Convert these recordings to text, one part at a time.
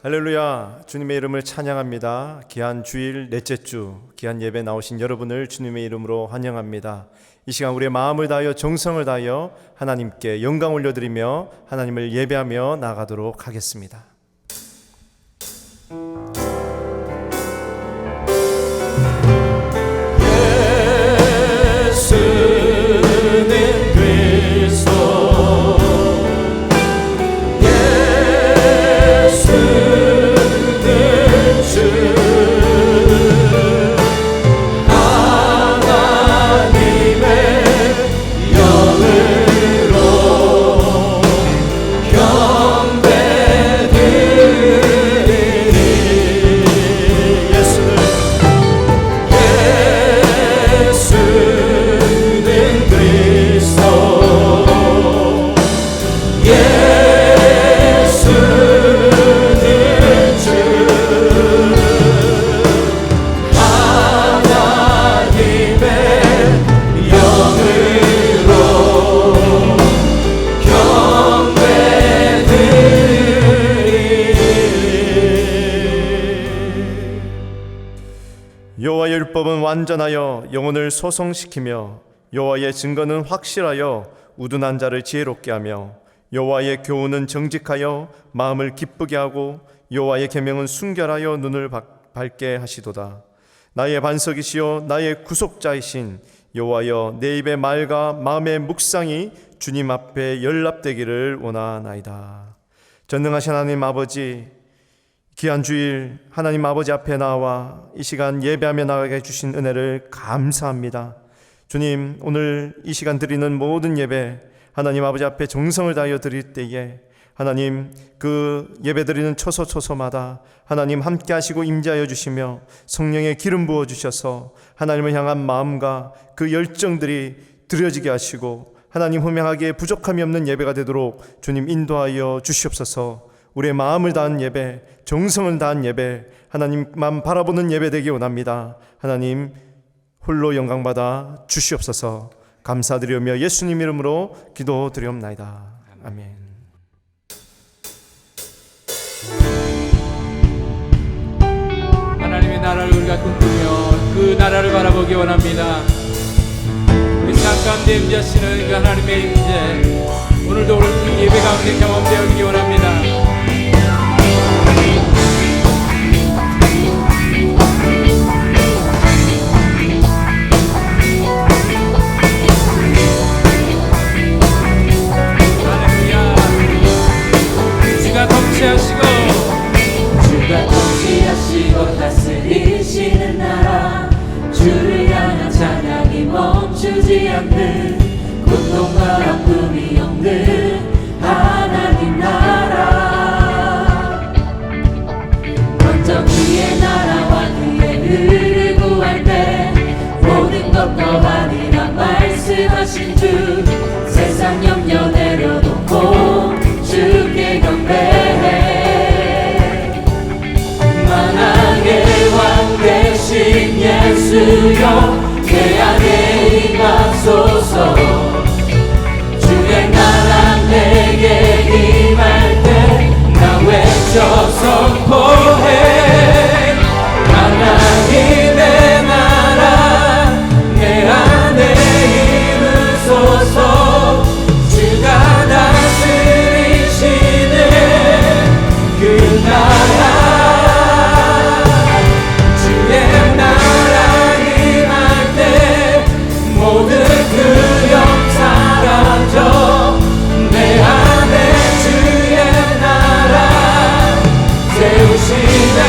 할렐루야, 주님의 이름을 찬양합니다. 귀한 주일 넷째 주 귀한 예배 나오신 여러분을 주님의 이름으로 환영합니다. 이 시간 우리의 마음을 다하여 정성을 다하여 하나님께 영광 올려드리며 하나님을 예배하며 나아가도록 하겠습니다. 예수는 그리스도, 여호와의 율법은 완전하여 영혼을 소성시키며 여호와의 증거는 확실하여 우둔한 자를 지혜롭게 하며 여호와의 교훈은 정직하여 마음을 기쁘게 하고 여호와의 계명은 순결하여 눈을 밝게 하시도다. 나의 반석이시요 나의 구속자이신 여호와여, 내 입의 말과 마음의 묵상이 주님 앞에 연락되기를 원하나이다. 전능하신 하나님 아버지, 귀한 주일 하나님 아버지 앞에 나와 이 시간 예배하며 나가게 해주신 은혜를 감사합니다. 주님, 오늘 이 시간 드리는 모든 예배 하나님 아버지 앞에 정성을 다하여 드릴 때에 하나님 그 예배 드리는 초소초소마다 하나님 함께 하시고 임재하여 주시며 성령의 기름 부어 주셔서 하나님을 향한 마음과 그 열정들이 드려지게 하시고 하나님 흠양하기에 부족함이 없는 예배가 되도록 주님 인도하여 주시옵소서. 우리의 마음을 다한 예배, 정성을 다한 예배, 하나님만 바라보는 예배 되기 원합니다. 하나님 홀로 영광받아 주시옵소서. 감사드리며 예수님 이름으로 기도드리옵나이다. 아멘. 하나님의 나라를 우리가 꿈꾸며 그 나라를 바라보기 원합니다. 우리 삶 가운데 임재하시는 그 하나님의 임재, 오늘도 우리 예배 가운데 경험되어지기 원합니다. 주가 통치하시고 다스리시는 나라, 주를 향한 찬양이 멈추지 않는, 고통과 아픔이 없는 하나님 나라. 먼저 그의 나라와 그의 의를 구할 때 모든 것 더하리라 말씀하신 주, 세상 염려 내려놓고 주께 경배해. 만왕의 왕 되신 예수여, 내 안에 임하소서. 주의 나라 내게 임할 때 나 외쳐 선포해. 하나님의 나라 내 안에 임으소서. 주가 다스리시는 그 나라, 주의 나라 임할 때 모든 두려움 사라져. 내 안에 주의 나라 세우시네.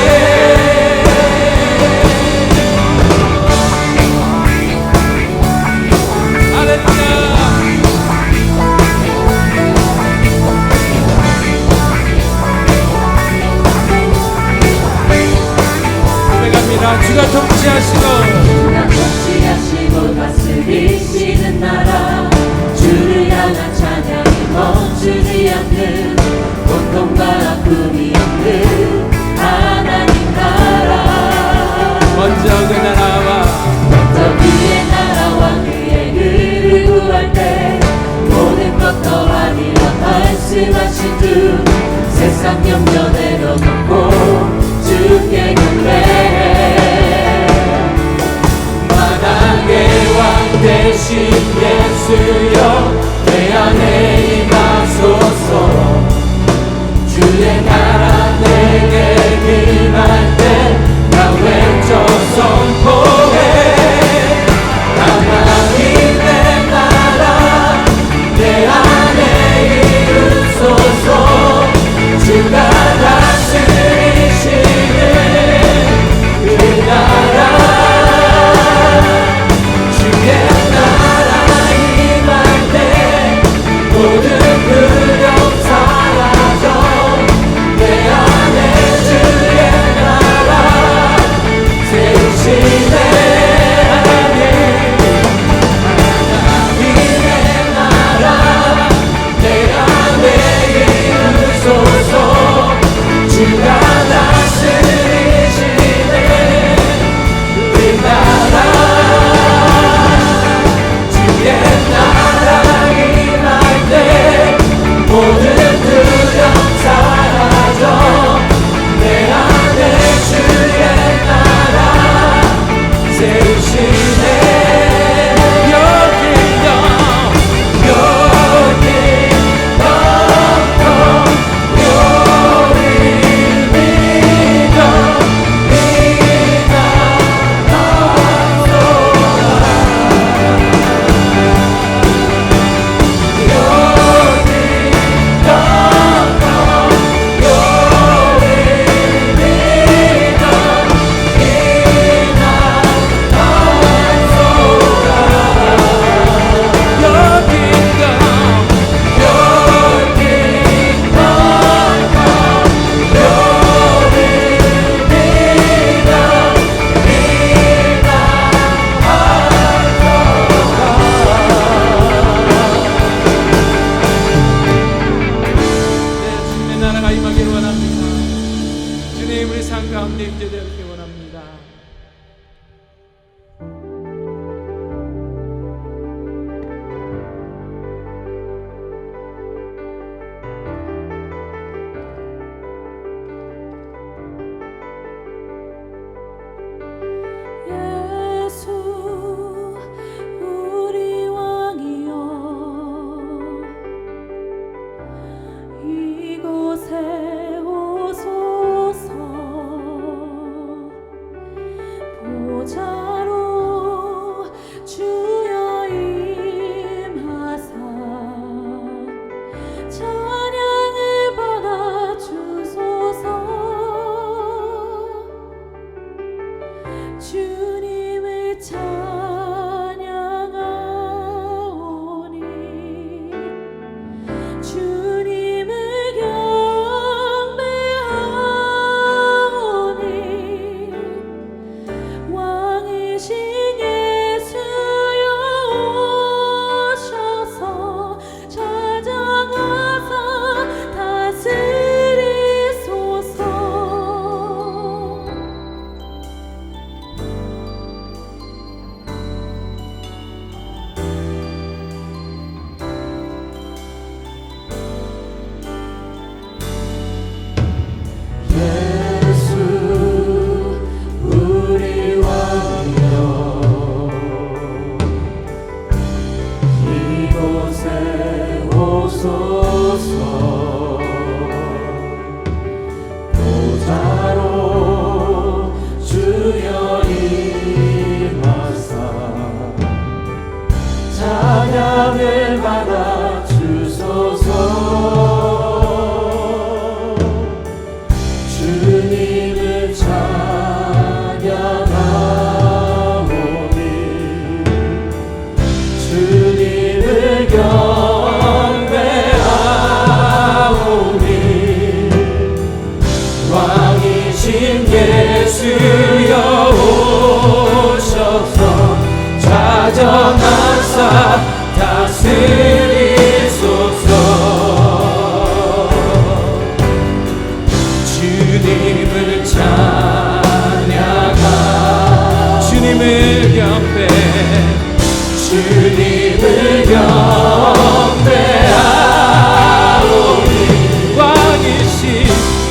주가 통치하시고 다스리시는 나라, 주를 향한 찬양이 멈추지 않는, 고통과 아픔이 없는 하나님 나라. 먼저 그 그의 나라와 그의 의를 구할 때 모든 것 더하리라 말씀하신 주, 세상 염려 내려놓고 주께 경배해 마당의 왕 대신 예수여 내 안에 임하소서 주의 나라 내게 임할 때 나 외쳐 선포해 하나님의 나라 내 안에 이루소서 주가 다스리시는 그 나라 주의 나라 임할 때 모든 두려움 사라져 내 안에 주의 나라 세우시네 하나님의 나라 내 안에 이루소서 주가 다스리시네 우리 나라 주의 나라 임할 때 모든 두려움 사라져 내 안에 주의 나라 세우시네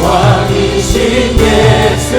왕이신 예수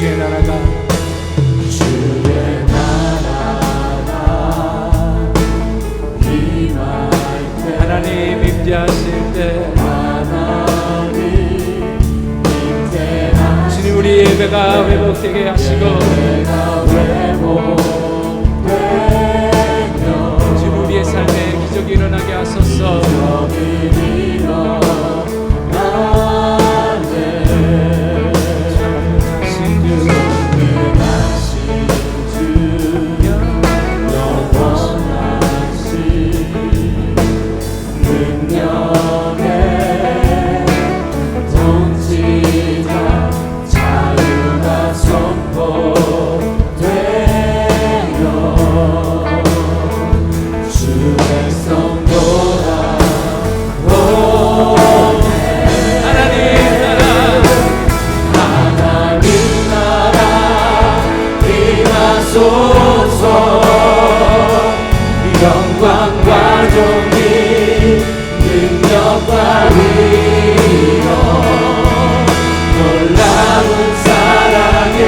주의 나라가 회복되게 하시고 주님 우리의 삶에 기적이 일어나게 하소서. 영광과 존귀 능력과 위력 놀라운 사랑에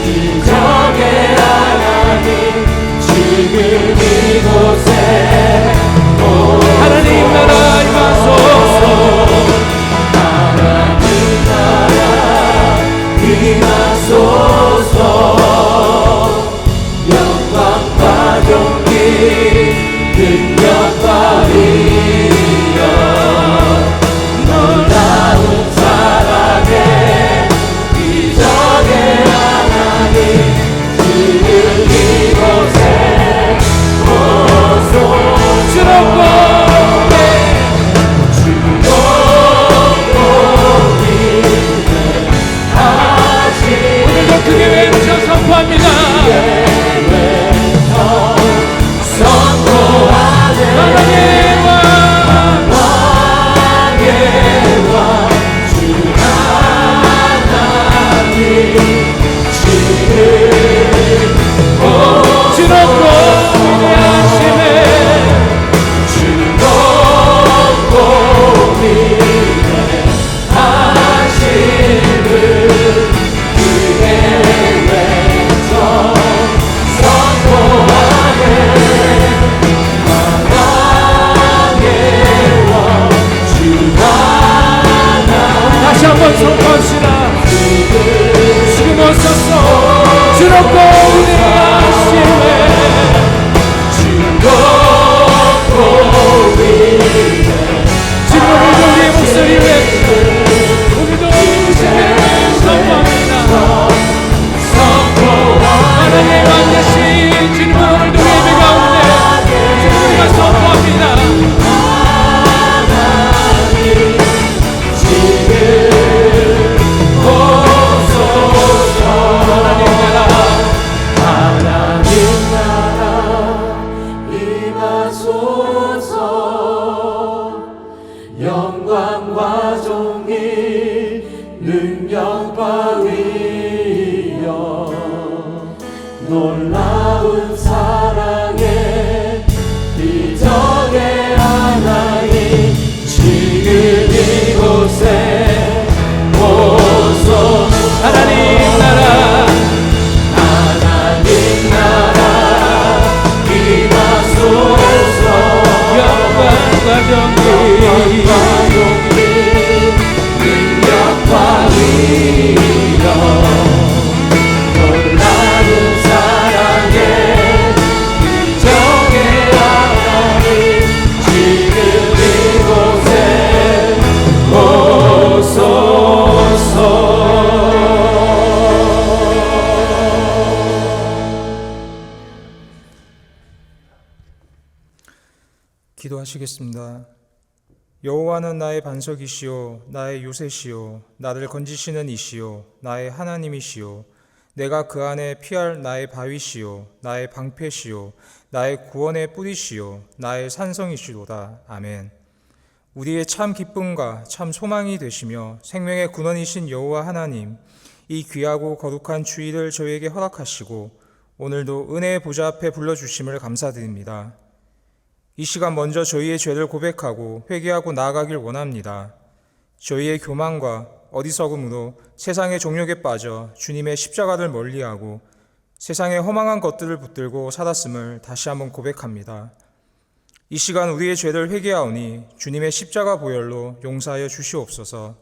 기적의 하나님 지금 이곳에 하나님 나라 임하소서. 하나님 나라 임하소서. 영광과 존귀 능력과 위력 놀라운 사랑에 기적의 하나님 지금 이곳에 오소서. 오늘도 크게 외쳐 선포합니다. 하나님의 왕의 주 하나님 지금 주롭고 위대하시네. 즐겁고 위대하심을 그의 외쳐 선포하네. 다시 한번 선포합시다. 지금 오소서. 주롭고 위대하시네. 즐겁고 위대하심을 지금 오늘도 우리의 목소리 외쳐 우리도 이곳에 선포합니다. 하나님의 왕 되신 주님 오늘도 우리 예배 가운데 우리가 선포합니다. 영광과 존귀 능력과 위력 놀라운 사랑에 기적의 하나님 지금 이곳에 오소. 하나님 나라 하나님 나라 임하소서. 영광과 존귀 능력과 위력 놀라운 사랑에 기적의 하나님 지금 이곳에 기도하시겠습니다. 여호와는 나의 반석이시요 나의 요새시요 나를 건지시는 이시요 나의 하나님이시요 내가 그 안에 피할 나의 바위시요 나의 방패시요 나의 구원의 뿌리시요 나의 산성이시로다. 아멘. 우리의 참 기쁨과 참 소망이 되시며 생명의 근원이신 여호와 하나님, 이 귀하고 거룩한 주일을 저희에게 허락하시고 오늘도 은혜의 보좌 앞에 불러주심을 감사드립니다. 이 시간 먼저 저희의 죄를 고백하고 회개하고 나아가길 원합니다. 저희의 교만과 어리석음으로 세상의 종욕에 빠져 주님의 십자가를 멀리하고 세상의 허망한 것들을 붙들고 살았음을 다시 한번 고백합니다. 이 시간 우리의 죄를 회개하오니 주님의 십자가 보혈로 용서하여 주시옵소서.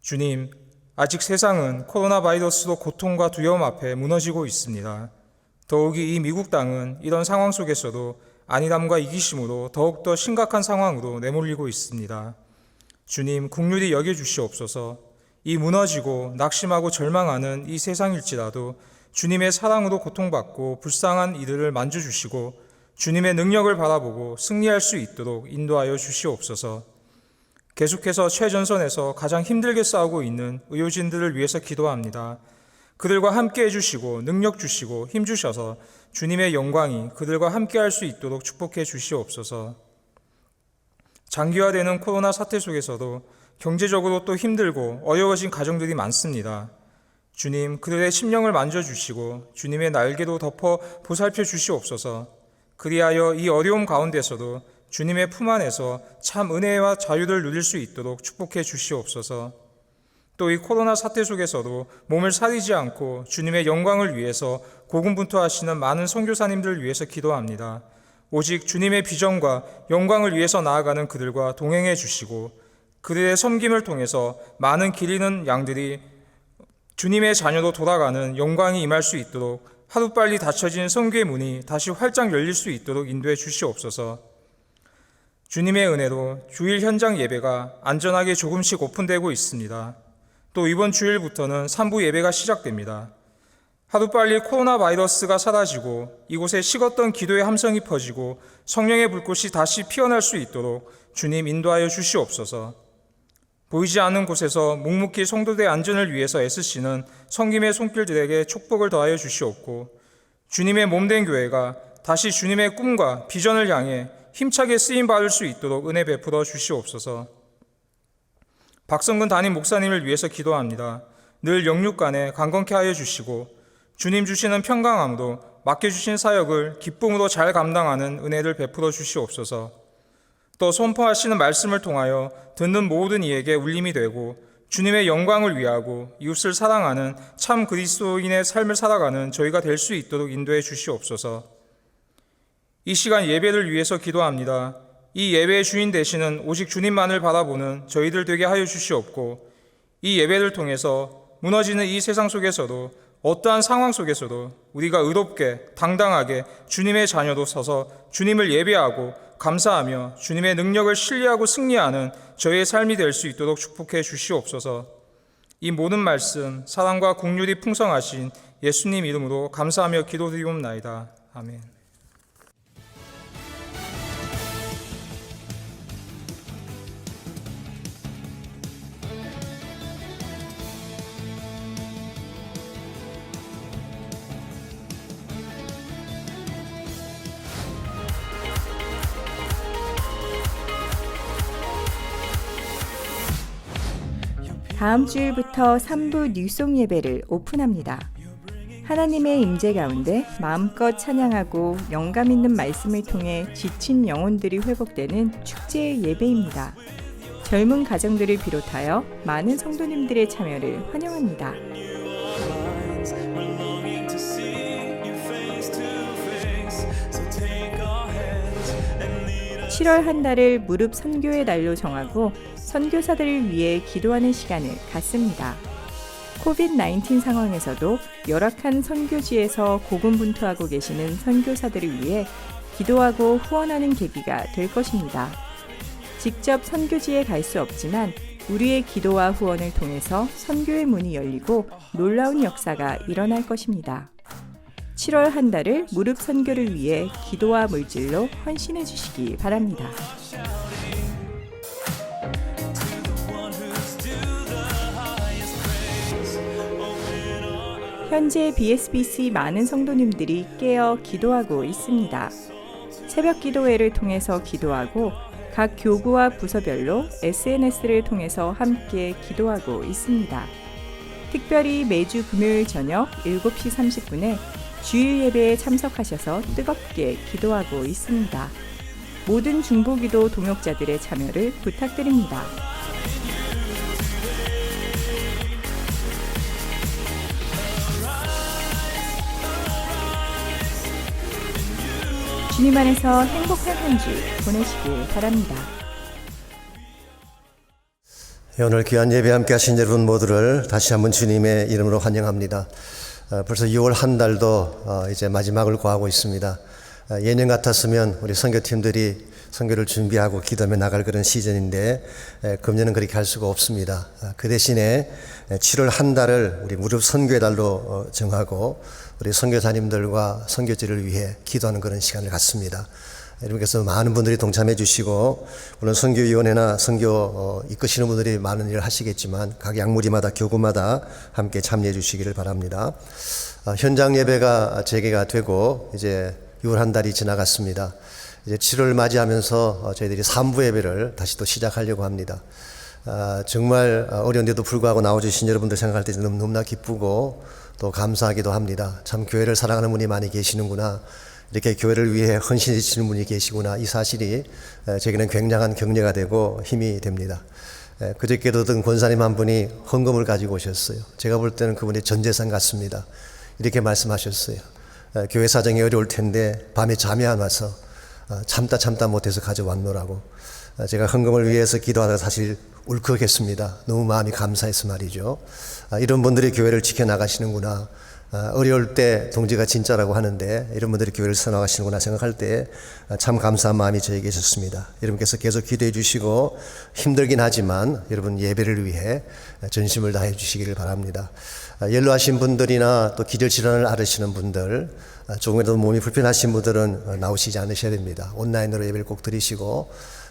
주님, 아직 세상은 코로나 바이러스로 고통과 두려움 앞에 무너지고 있습니다. 더욱이 이 미국 땅은 이런 상황 속에서도 안일함과 이기심으로 더욱더 심각한 상황으로 내몰리고 있습니다. 주님, 긍휼히 여겨주시옵소서. 이 무너지고 낙심하고 절망하는 이 세상일지라도 주님의 사랑으로 고통받고 불쌍한 이들을 만져주시고 주님의 능력을 바라보고 승리할 수 있도록 인도하여 주시옵소서. 계속해서 최전선에서 가장 힘들게 싸우고 있는 의료진들을 위해서 기도합니다. 그들과 함께 해주시고 능력 주시고 힘 주셔서 주님의 영광이 그들과 함께 할 수 있도록 축복해 주시옵소서. 장기화되는 코로나 사태 속에서도 경제적으로 또 힘들고 어려워진 가정들이 많습니다. 주님, 그들의 심령을 만져주시고 주님의 날개로 덮어 보살펴 주시옵소서. 그리하여 이 어려움 가운데서도 주님의 품 안에서 참 은혜와 자유를 누릴 수 있도록 축복해 주시옵소서. 또 이 코로나 사태 속에서도 몸을 사리지 않고 주님의 영광을 위해서 고군분투하시는 많은 선교사님들을 위해서 기도합니다. 오직 주님의 비전과 영광을 위해서 나아가는 그들과 동행해 주시고 그들의 섬김을 통해서 많은 길 잃은 양들이 주님의 자녀로 돌아가는 영광이 임할 수 있도록 하루빨리 닫혀진 선교의 문이 다시 활짝 열릴 수 있도록 인도해 주시옵소서. 주님의 은혜로 주일 현장 예배가 안전하게 조금씩 오픈되고 있습니다. 또 이번 주일부터는 3부 예배가 시작됩니다. 하루빨리 코로나 바이러스가 사라지고 이곳에 식었던 기도의 함성이 퍼지고 성령의 불꽃이 다시 피어날 수 있도록 주님 인도하여 주시옵소서. 보이지 않는 곳에서 묵묵히 성도들의 안전을 위해서 애쓰시는 성김의 손길들에게 축복을 더하여 주시옵고 주님의 몸된 교회가 다시 주님의 꿈과 비전을 향해 힘차게 쓰임받을 수 있도록 은혜 베풀어 주시옵소서. 박성근 담임 목사님을 위해서 기도합니다. 늘 영육간에 강건케 하여 주시고 주님 주시는 평강함으로 맡겨주신 사역을 기쁨으로 잘 감당하는 은혜를 베풀어 주시옵소서. 또 선포하시는 말씀을 통하여 듣는 모든 이에게 울림이 되고 주님의 영광을 위하고 이웃을 사랑하는 참 그리스도인의 삶을 살아가는 저희가 될 수 있도록 인도해 주시옵소서. 이 시간 예배를 위해서 기도합니다. 이 예배의 주인 되시는 오직 주님만을 바라보는 저희들 되게 하여 주시옵고 이 예배를 통해서 무너지는 이 세상 속에서도 어떠한 상황 속에서도 우리가 의롭게 당당하게 주님의 자녀로 서서 주님을 예배하고 감사하며 주님의 능력을 신뢰하고 승리하는 저희의 삶이 될 수 있도록 축복해 주시옵소서. 이 모든 말씀 사랑과 긍휼이 풍성하신 예수님 이름으로 감사하며 기도드리옵나이다. 아멘. 다음 주일부터 3부 뉴송 예배를 오픈합니다. 하나님의 임재 가운데 마음껏 찬양하고 영감 있는 말씀을 통해 지친 영혼들이 회복되는 축제의 예배입니다. 젊은 가정들을 비롯하여 많은 성도님들의 참여를 환영합니다. 7월 한 달을 무릎 선교의 달로 정하고 선교사들을 위해 기도하는 시간을 갖습니다. 코비드-19 상황에서도 열악한 선교지에서 고군분투하고 계시는 선교사들을 위해 기도하고 후원하는 계기가 될 것입니다. 직접 선교지에 갈 수 없지만 우리의 기도와 후원을 통해서 선교의 문이 열리고 놀라운 역사가 일어날 것입니다. 7월 한 달을 무릎 선교를 위해 기도와 물질로 헌신해 주시기 바랍니다. 현재 BSBC 많은 성도님들이 깨어 기도하고 있습니다. 새벽 기도회를 통해서 기도하고 각 교구와 부서별로 SNS를 통해서 함께 기도하고 있습니다. 특별히 매주 금요일 저녁 7시 30분에 주일 예배에 참석하셔서 뜨겁게 기도하고 있습니다. 모든 중보기도 동역자들의 참여를 부탁드립니다. 주님 안에서 행복한 한 주 보내시길 바랍니다. 오늘 귀한 예배 함께 하신 여러분 모두를 다시 한번 주님의 이름으로 환영합니다. 벌써 6월 한 달도 이제 마지막을 고하고 있습니다. 예년 같았으면 우리 선교팀들이 선교를 준비하고 기도하며 나갈 그런 시즌인데 금년은 그렇게 할 수가 없습니다. 그 대신에 7월 한 달을 우리 무릎 선교의 달로 정하고 우리 선교사님들과 선교지를 위해 기도하는 그런 시간을 갖습니다. 여러분께서 많은 분들이 동참해 주시고 물론 선교위원회나 선교 이끄시는 분들이 많은 일을 하시겠지만 각 약무리마다 교구마다 함께 참여해 주시기를 바랍니다. 현장 예배가 재개가 되고 이제 6월 한 달이 지나갔습니다. 이제 7월 맞이하면서 저희들이 3부 예배를 다시 또 시작하려고 합니다. 정말 어려운데도 불구하고 나와주신 여러분들 생각할 때 너무나 기쁘고 또 감사하기도 합니다. 참 교회를 사랑하는 분이 많이 계시는구나, 이렇게 교회를 위해 헌신해주시는 분이 계시구나, 이 사실이 제게는 굉장한 격려가 되고 힘이 됩니다. 그저께도 든 권사님 한 분이 헌금을 가지고 오셨어요. 제가 볼 때는 그분이 전 재산 같습니다. 이렇게 말씀하셨어요. 교회 사정이 어려울 텐데 밤에 잠이 안 와서 참다 못해서 가져왔노라고. 제가 헌금을 위해서 기도하다가 사실 울컥했습니다. 너무 마음이 감사해서 말이죠. 이런 분들이 교회를 지켜나가시는구나, 어려울 때 동지가 진짜라고 하는데 이런 분들이 교회를 써나가시는구나 생각할 때 참 감사한 마음이 저에게 있었습니다. 여러분께서 계속 기도해 주시고 힘들긴 하지만 여러분 예배를 위해 전심을 다해 주시기를 바랍니다. 연로하신 분들이나 또 기절 질환을 앓으시는 분들, 조금이라도 몸이 불편하신 분들은 나오시지 않으셔야 됩니다. 온라인으로 예배를 꼭 드리시고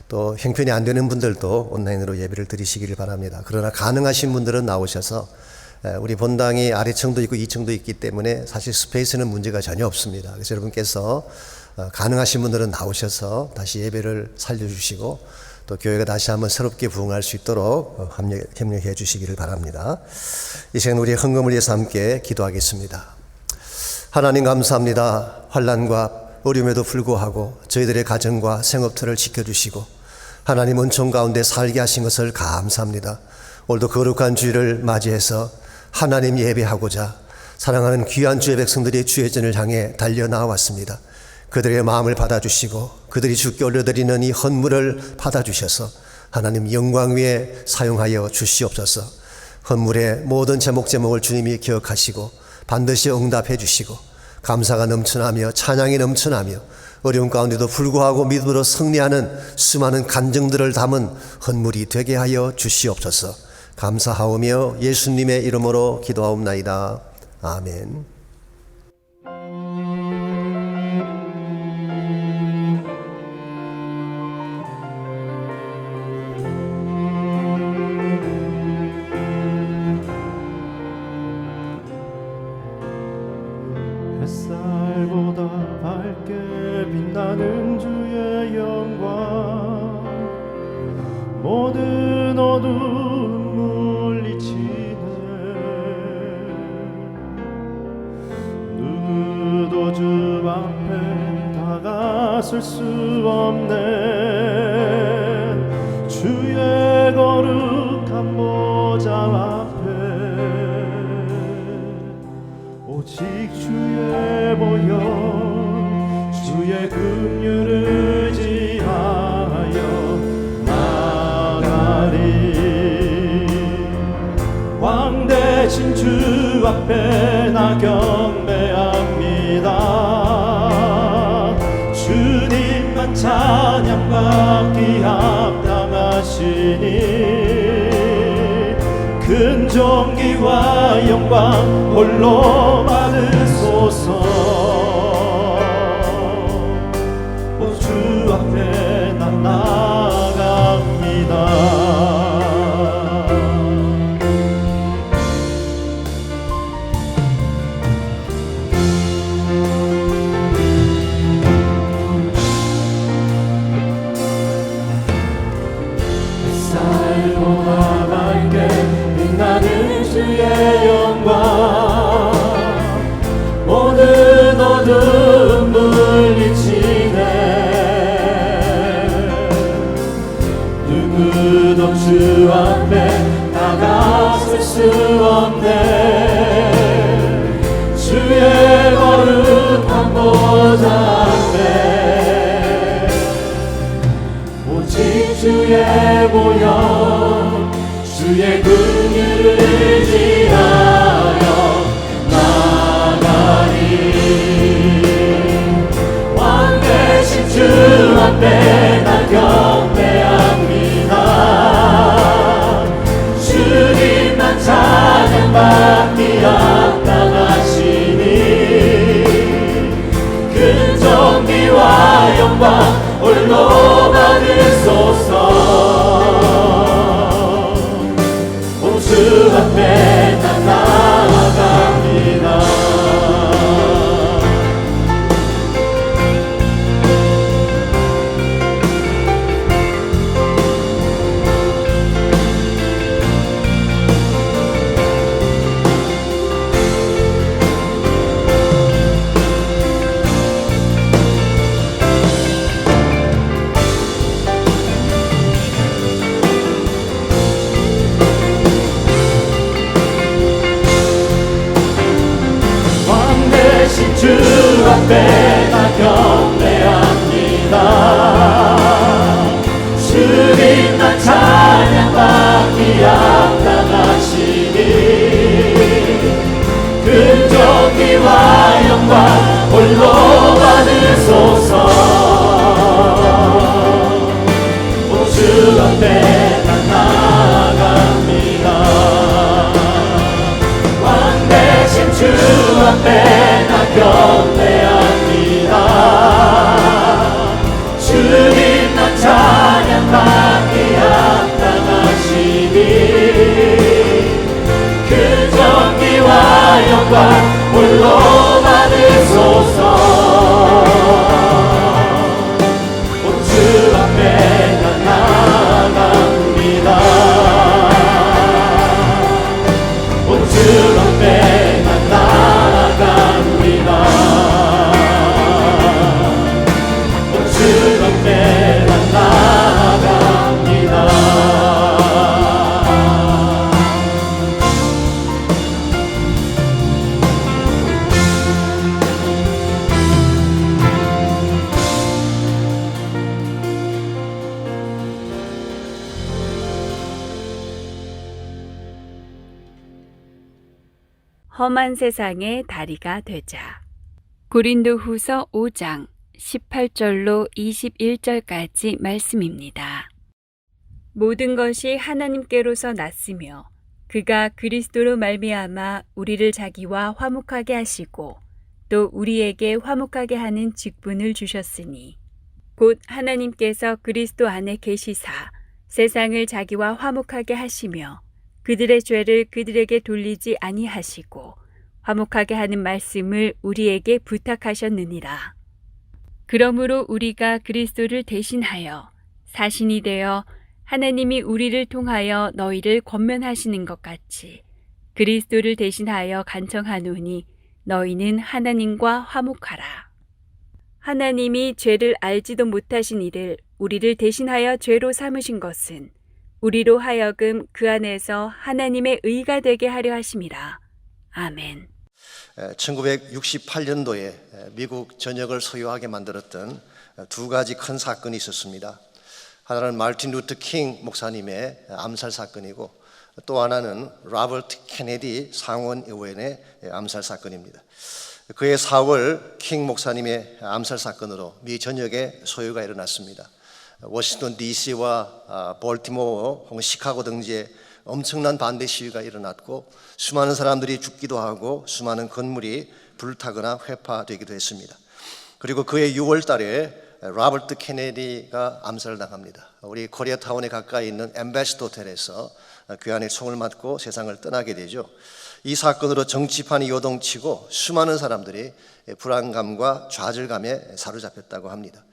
또 형편이 안 되는 분들도 온라인으로 예배를 드리시기를 바랍니다. 그러나 가능하신 분들은 나오셔서 우리 본당이 아래층도 있고 2층도 있기 때문에 사실 스페이스는 문제가 전혀 없습니다. 그래서 여러분께서 가능하신 분들은 나오셔서 다시 예배를 살려주시고 또 교회가 다시 한번 새롭게 부흥할 수 있도록 협력해 주시기를 바랍니다. 이 시간 우리 헌금을 위해서 함께 기도하겠습니다. 하나님 감사합니다. 환난과 어려움에도 불구하고 저희들의 가정과 생업터를 지켜주시고 하나님 은총 가운데 살게 하신 것을 감사합니다. 오늘도 거룩한 주일을 맞이해서 하나님 예배하고자 사랑하는 귀한 주의 백성들이 주의 전을 향해 달려나왔습니다. 그들의 마음을 받아주시고 그들이 주께 올려드리는 이 헌물을 받아주셔서 하나님 영광 위에 사용하여 주시옵소서. 헌물의 모든 제목을 주님이 기억하시고 반드시 응답해 주시고 감사가 넘쳐나며 찬양이 넘쳐나며 어려운 가운데도 불구하고 믿음으로 승리하는 수많은 간증들을 담은 헌물이 되게 하여 주시옵소서. 감사하오며 예수님의 이름으로 기도하옵나이다. 아멘. 햇살보다 밝게 빛나는 주의 영광, 모든 어두움 물리치네. 누구도 주 앞에 다가설 수 없네. 주의 거룩한 보좌 앞에 오직 주의 보혈, 주의 긍휼을 의지하여 나가리. 왕 대신 주 앞에 나 경배합니다. 주님만 찬양받기 합당하시니 큰 존귀와 영광 홀로 받으소서. 주 앞에 나 나아갑니다. 햇살보다 밝게 빛나는 주의 영광, 모든 어둠 물리치네. 누구도 주 앞에 나가설 수 없네. 주의 거룩한 보좌 앞에 오직 주의 보혈, 앞에 난 나아갑니다. 주 앞에 나 경배합니다. 주님 난 찬양받기 합당하시니 긍정기와 영광 홀로 받으소서. 오 주 앞에 난 나아갑니다. 왕대신 주 앞에 나 경배합니다. 주님 난 찬양받기 합당하시니 그 정기와 영광 홀로 받으소서. 오 주 앞에 난 나아갑니다. 오 주 앞에 난 나아갑니다. 오 주 앞에 난 나아갑니다. 험한 세상의 다리가 되자. 고린도후서 5장 18절로 21절까지 말씀입니다. 모든 것이 하나님께로서 났으며 그가 그리스도로 말미암아 우리를 자기와 화목하게 하시고 또 우리에게 화목하게 하는 직분을 주셨으니 곧 하나님께서 그리스도 안에 계시사 세상을 자기와 화목하게 하시며 그들의 죄를 그들에게 돌리지 아니하시고 화목하게 하는 말씀을 우리에게 부탁하셨느니라. 그러므로 우리가 그리스도를 대신하여 사신이 되어 하나님이 우리를 통하여 너희를 권면하시는 것 같이 그리스도를 대신하여 간청하노니 너희는 하나님과 화목하라. 하나님이 죄를 알지도 못하신 이를 우리를 대신하여 죄로 삼으신 것은 우리로 하여금 그 안에서 하나님의 의가 되게 하려 하심이라. 아멘. 1968년도에 미국 전역을 소유하게 만들었던 두 가지 큰 사건이 있었습니다. 하나는 마르틴 루터 킹 목사님의 암살 사건이고 또 하나는 로버트 케네디 상원의원의 암살 사건입니다. 그해 4월 킹 목사님의 암살 사건으로 미 전역에 소요가 일어났습니다. 워싱턴 DC와 볼티모어 혹은 시카고 등지에 엄청난 반대 시위가 일어났고 수많은 사람들이 죽기도 하고 수많은 건물이 불타거나 회파되기도 했습니다. 그리고 그해 6월 달에 로버트 케네디가 암살을 당합니다. 우리 코리아타운에 가까이 있는 엠베시더 호텔에서 귀환의 총을 맞고 세상을 떠나게 되죠. 이 사건으로 정치판이 요동치고 수많은 사람들이 불안감과 좌절감에 사로잡혔다고 합니다.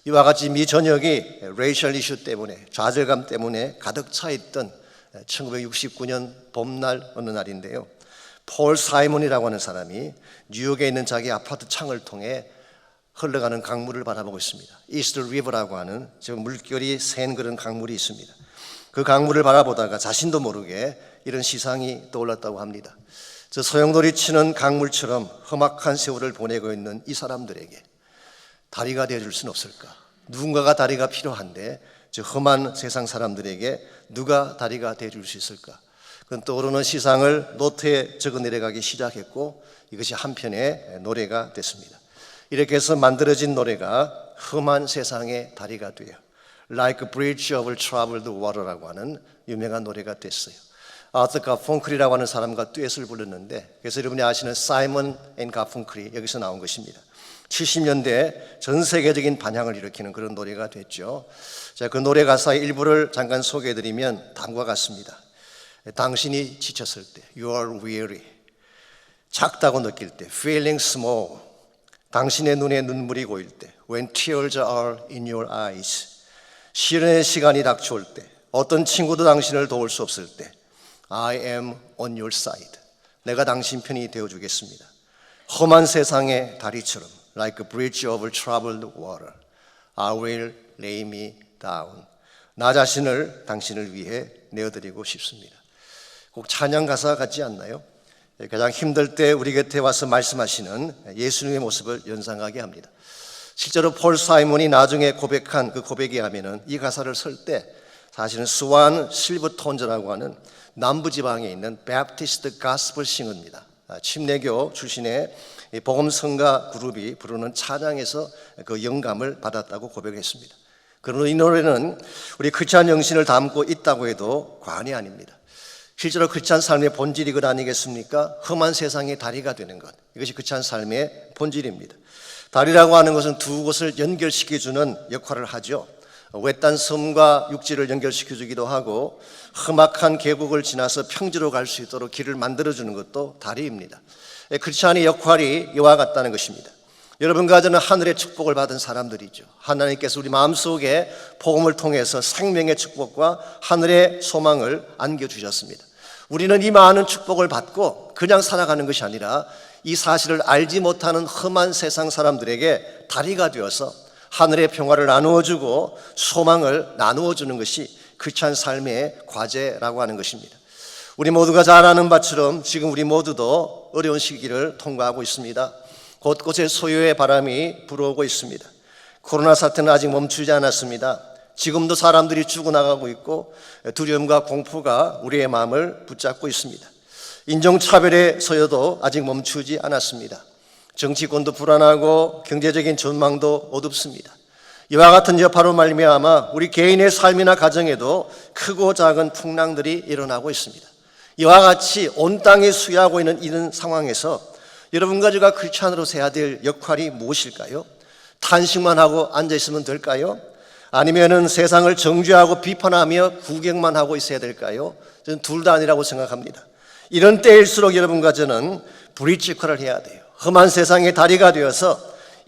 이와 같이 미 전역이 레이셜 이슈 때문에 좌절감 때문에 가득 차 있던 1969년 봄날 어느 날인데요. 폴 사이먼이라고 하는 사람이 뉴욕에 있는 자기 아파트 창을 통해 흘러가는 강물을 바라보고 있습니다. 이스트 리버라고 하는 지금 물결이 샌 그런 강물이 있습니다. 그 강물을 바라보다가 자신도 모르게 이런 시상이 떠올랐다고 합니다. 저 소용돌이 치는 강물처럼 험악한 세월을 보내고 있는 이 사람들에게 다리가 되어줄 수는 없을까? 누군가가 다리가 필요한데 저 험한 세상 사람들에게 누가 다리가 되어줄 수 있을까? 그건 떠오르는 시상을 노트에 적어 내려가기 시작했고 이것이 한편의 노래가 됐습니다. 이렇게 해서 만들어진 노래가 험한 세상의 다리가 되어 Like a bridge over troubled water라고 하는 유명한 노래가 됐어요. 아트 가펑클이라고 하는 사람과 듀엣을 불렀는데 그래서 여러분이 아시는 사이먼 앤 가펑클이 여기서 나온 것입니다. 70년대 전 세계적인 반향을 일으키는 그런 노래가 됐죠. 자, 그 노래 가사의 일부를 잠깐 소개해드리면 다음과 같습니다. 당신이 지쳤을 때, you are weary. 작다고 느낄 때, feeling small. 당신의 눈에 눈물이 고일 때, when tears are in your eyes. 시련의 시간이 닥쳐올 때, 어떤 친구도 당신을 도울 수 없을 때, I am on your side. 내가 당신 편이 되어주겠습니다. 험한 세상의 다리처럼, like a bridge over troubled water, I will lay me down. 나 자신을 당신을 위해 내어드리고 싶습니다. 꼭 찬양 가사 같지 않나요? 가장 힘들 때 우리 곁에 와서 말씀하시는 예수님의 모습을 연상하게 합니다. 실제로 폴 사이먼이 나중에 고백한 그 고백에 하면은 이 가사를 쓸 때 사실은 스완 실버톤즈라고 하는 남부지방에 있는 베프티스트 가스펠 싱어입니다. 침례교 출신의 복음성가 그룹이 부르는 찬양에서 그 영감을 받았다고 고백했습니다. 그러나 이 노래는 우리 크리스찬 영신을 담고 있다고 해도 과언이 아닙니다. 실제로 크리스찬 삶의 본질이 그 아니겠습니까? 험한 세상의 다리가 되는 것, 이것이 크리스찬 삶의 본질입니다. 다리라고 하는 것은 두 곳을 연결시켜주는 역할을 하죠. 외딴 섬과 육지를 연결시켜주기도 하고 험악한 계곡을 지나서 평지로 갈 수 있도록 길을 만들어주는 것도 다리입니다. 크리스찬의 역할이 이와 같다는 것입니다. 여러분과 저는 하늘의 축복을 받은 사람들이죠. 하나님께서 우리 마음속에 복음을 통해서 생명의 축복과 하늘의 소망을 안겨주셨습니다. 우리는 이 많은 축복을 받고 그냥 살아가는 것이 아니라 이 사실을 알지 못하는 험한 세상 사람들에게 다리가 되어서 하늘의 평화를 나누어주고 소망을 나누어주는 것이 크리스찬 삶의 과제라고 하는 것입니다. 우리 모두가 잘 아는 바처럼 지금 우리 모두도 어려운 시기를 통과하고 있습니다. 곳곳에 소요의 바람이 불어오고 있습니다. 코로나 사태는 아직 멈추지 않았습니다. 지금도 사람들이 죽어나가고 있고 두려움과 공포가 우리의 마음을 붙잡고 있습니다. 인종차별의 소요도 아직 멈추지 않았습니다. 정치권도 불안하고 경제적인 전망도 어둡습니다. 이와 같은 여파로 말미암아 우리 개인의 삶이나 가정에도 크고 작은 풍랑들이 일어나고 있습니다. 이와 같이 온 땅에 수여하고 있는 이런 상황에서 여러분과 제가 크리스찬으로 해야 될 역할이 무엇일까요? 탄식만 하고 앉아있으면 될까요? 아니면은 세상을 정죄하고 비판하며 구경만 하고 있어야 될까요? 저는 둘 다 아니라고 생각합니다. 이런 때일수록 여러분과 저는 브릿지 역할을 해야 돼요. 험한 세상의 다리가 되어서